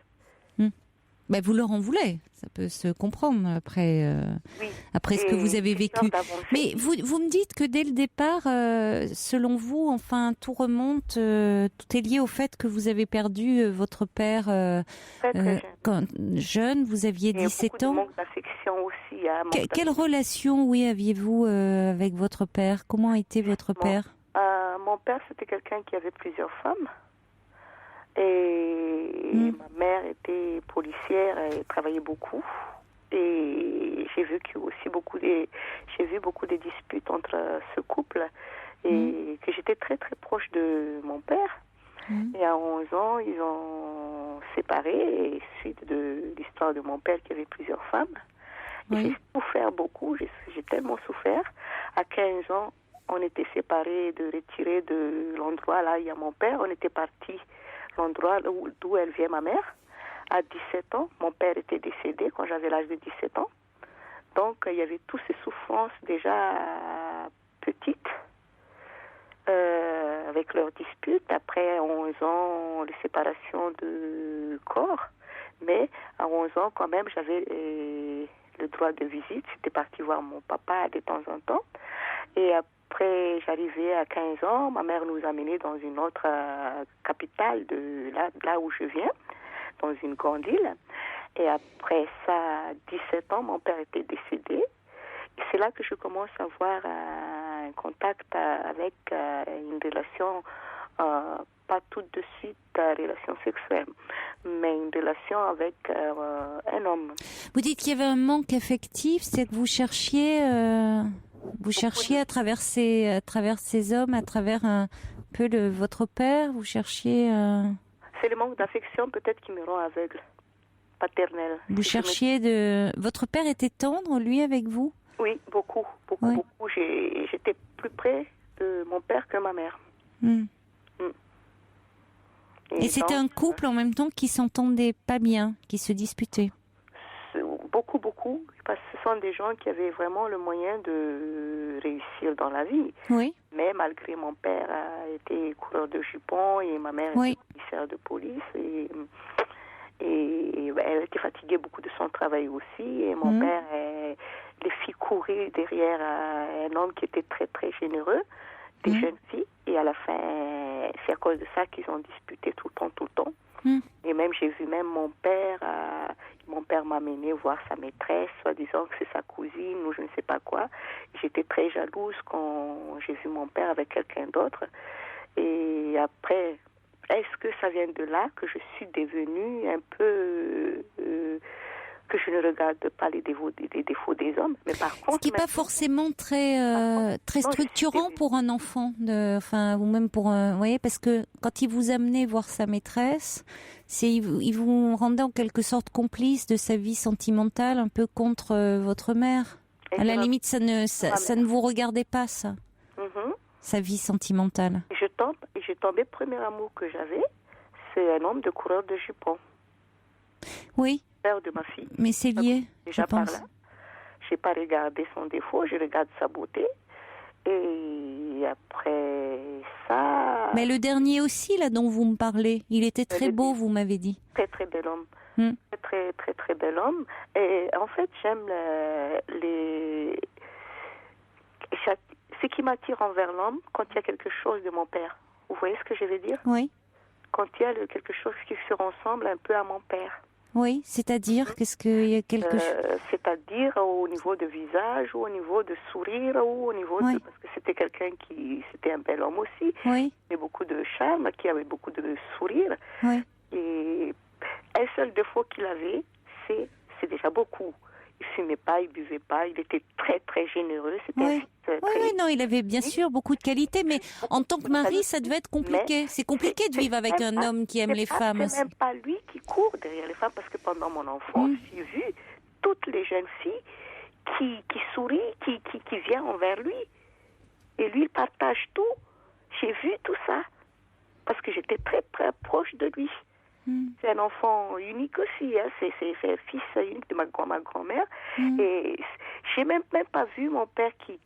Ben, vous leur en voulez, ça peut se comprendre après ce que vous avez vécu. Mais vous me dites que dès le départ, selon vous, enfin, tout remonte, tout est lié au fait que vous avez perdu votre père quand jeune, vous aviez 17 ans. Manque d'affection aussi. Quelle relation, aviez-vous avec votre père? Comment était votre père? Mon père, c'était quelqu'un qui avait plusieurs femmes. Et ma mère était policière, elle travaillait beaucoup. Et j'ai vu beaucoup de disputes entre ce couple et que j'étais très très proche de mon père. Et à 11 ans, ils ont séparé, et suite de l'histoire de mon père qui avait plusieurs femmes. J'ai souffert beaucoup, j'ai tellement souffert. À 15 ans, on était séparés, de retirer de l'endroit là où il y a mon père. On était partis l'endroit d'où elle vient, ma mère. À 17 ans, mon père était décédé quand j'avais l'âge de 17 ans. Donc, il y avait toutes ces souffrances déjà petites, avec leurs disputes. Après 11 ans, les séparations de corps. Mais à 11 ans, quand même, j'avais le droit de visite. J'étais partie voir mon papa de temps en temps. Et après, j'arrivais à 15 ans. Ma mère nous a menés dans une autre capitale de là où je viens, dans une grande île. Et après ça, 17 ans, mon père était décédé. Et c'est là que je commence à avoir un contact avec une relation, pas tout de suite relation sexuelle, mais une relation avec un homme. Vous dites qu'il y avait un manque affectif, c'est que vous cherchiez à travers ces hommes, à travers un peu votre père, vous cherchiez... C'est le manque d'affection peut-être qui me rend aveugle. Paternelle. Vous cherchiez de... Votre père était tendre, lui, avec vous? Oui, beaucoup. J'étais plus près de mon père que ma mère. Et c'était un couple en même temps qui s'entendait pas bien, qui se disputait? Beaucoup, parce que ce sont des gens qui avaient vraiment le moyen de réussir dans la vie. Oui. Mais malgré mon père a été coureur de jupons et ma mère était commissaire de police et elle était fatiguée beaucoup de son travail aussi. Et mon père les fit courir derrière un homme qui était très très généreux, des jeunes filles. Et à la fin, c'est à cause de ça qu'ils ont disputé tout le temps. Et même, j'ai vu même mon père m'a amené voir sa maîtresse, soi-disant que c'est sa cousine ou je ne sais pas quoi. J'étais très jalouse quand j'ai vu mon père avec quelqu'un d'autre. Et après, est-ce que ça vient de là que je suis devenue un peu... que je ne regarde pas les défauts des hommes, mais par contre... Ce qui n'est pas forcément très structurant pour un enfant, ou même pour un... Vous voyez, parce que quand il vous amenait voir sa maîtresse, il vous rendait en quelque sorte complice de sa vie sentimentale, un peu contre votre mère. À la limite, ça ne vous regardait pas, ça, sa vie sentimentale. J'ai tombé, premier amour que j'avais, c'est un homme de coureur de jupons. Oui. Père de ma fille. Mais c'est lié, je pense. Je n'ai pas regardé son défaut, je regarde sa beauté. Et après ça... Mais le dernier aussi, là, dont vous me parlez, il était très beau, vous m'avez dit. Très, très bel homme. Très, très, très bel homme. Et en fait, j'aime ce qui m'attire envers l'homme quand il y a quelque chose de mon père. Vous voyez ce que je veux dire? Oui. Quand il y a quelque chose qui se ressemble un peu à mon père. Oui, c'est-à-dire qu'est-ce qu'il y a quelque chose? C'est-à-dire au niveau de visage, ou au niveau de sourire, ou au niveau de... Parce que c'était quelqu'un c'était un bel homme aussi. Oui. Il avait beaucoup de charme, qui avait beaucoup de sourire. Oui. Et un seul défaut qu'il avait, c'est déjà beaucoup. Il fumait pas, il buvait pas, il était très très généreux. C'était non, il avait bien sûr beaucoup de qualités, mais en tant que mari, ça devait être compliqué. C'est compliqué de vivre avec un homme qui aime les femmes. C'est même pas lui qui court derrière les femmes, parce que pendant mon enfance, j'ai vu toutes les jeunes filles qui sourient, qui viennent envers lui. Et lui, il partage tout. J'ai vu tout ça, parce que j'étais très très proche de lui. C'est un enfant unique aussi, hein. C'est un fils unique de ma grand-mère. Et j'ai même pas vu mon père qui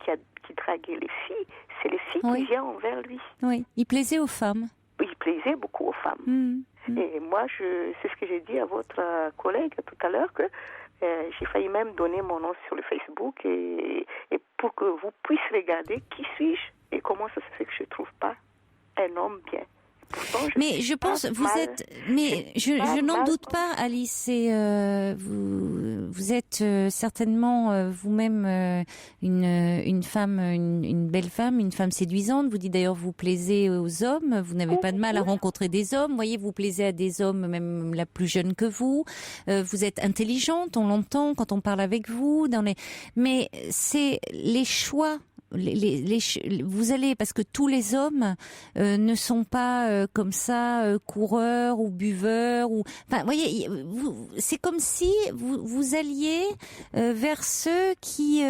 draguait les filles. C'est les filles qui viennent envers lui. Oui, il plaisait aux femmes. Il plaisait beaucoup aux femmes. Et moi, c'est ce que j'ai dit à votre collègue tout à l'heure, que j'ai failli même donner mon nom sur le Facebook et pour que vous puissiez regarder qui suis-je et comment ça se fait que je ne trouve pas un homme bien. Pourtant, mais je pense, je n'en doute pas, Alice. Vous êtes certainement vous-même une femme, une belle femme, une femme séduisante. Vous dites d'ailleurs vous plaisez aux hommes. Vous n'avez pas de mal à rencontrer des hommes. Vous voyez, vous plaisez à des hommes même la plus jeune que vous. Vous êtes intelligente, on l'entend quand on parle avec vous. Mais c'est les choix vous allez, parce que tous les hommes ne sont pas comme ça coureurs ou buveurs ou, enfin, vous voyez, c'est comme si vous alliez vers ceux qui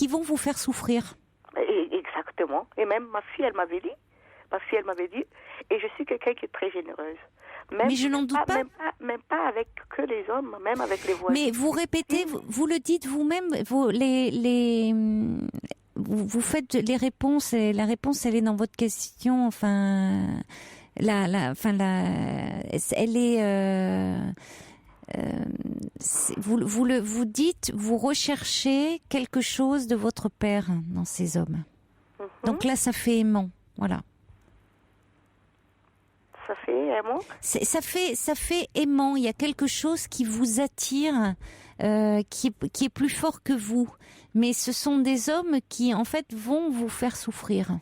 vont vous faire souffrir. Exactement. Et même ma fille, elle m'avait dit, et je suis quelqu'un qui est très généreuse. Mais je n'en doute pas. Même pas avec que les hommes, même avec les voisins. Mais vous répétez, vous le dites vous-même, vous faites les réponses, et la réponse, elle est dans votre question. Enfin, elle est. Vous dites, vous recherchez quelque chose de votre père dans ces hommes. Donc là, ça fait aimant, voilà. Ça fait aimant. Ça fait aimant. Il y a quelque chose qui vous attire, qui est plus fort que vous. Mais ce sont des hommes qui, en fait, vont vous faire souffrir.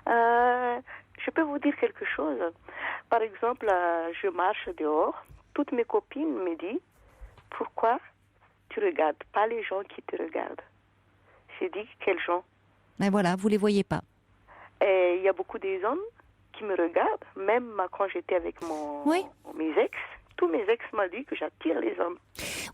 Je peux vous dire quelque chose. Par exemple, je marche dehors. Toutes mes copines me disent, pourquoi tu regardes pas les gens qui te regardent? J'ai dit, quels gens? Mais voilà, vous les voyez pas. Et il y a beaucoup des hommes qui me regardent, même quand j'étais avec mes ex. Tous mes ex m'ont dit que j'attire les hommes.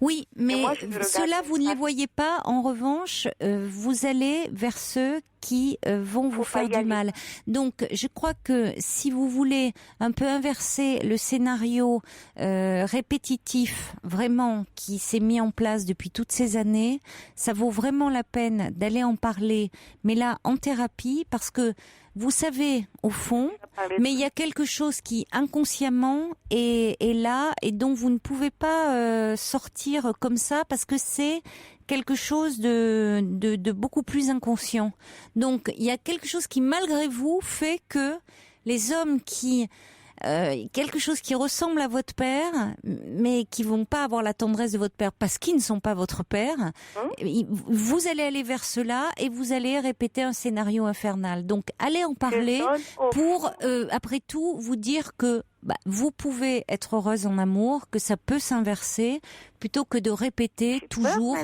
Oui, mais ceux-là, vous ne les voyez pas. En revanche, vous allez vers ceux qui vont vous faire du mal. Donc, je crois que si vous voulez un peu inverser le scénario répétitif, vraiment, qui s'est mis en place depuis toutes ces années, ça vaut vraiment la peine d'aller en parler, mais là, en thérapie, parce que vous savez, au fond, mais il y a quelque chose qui, inconsciemment, est là et dont vous ne pouvez pas sortir comme ça parce que c'est quelque chose de beaucoup plus inconscient. Donc, il y a quelque chose qui, malgré vous, fait que les hommes qui... quelque chose qui ressemble à votre père, mais qui vont pas avoir la tendresse de votre père parce qu'ils ne sont pas votre père, vous allez aller vers cela et vous allez répéter un scénario infernal. Donc, allez en parler pour, après tout, vous dire que vous pouvez être heureuse en amour, que ça peut s'inverser, plutôt que de répéter toujours.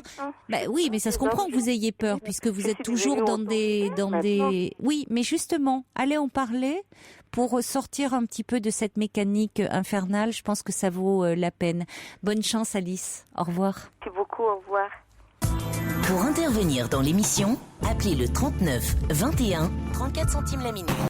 Oui, mais ça se comprend que vous ayez peur, puisque vous êtes toujours dans des... Oui, mais justement, allez en parler pour sortir un petit peu de cette mécanique infernale. Je pense que ça vaut la peine. Bonne chance, Alice. Au revoir. Merci beaucoup, au revoir. Pour intervenir dans l'émission, appelez le 39 21 34 centimes la minute.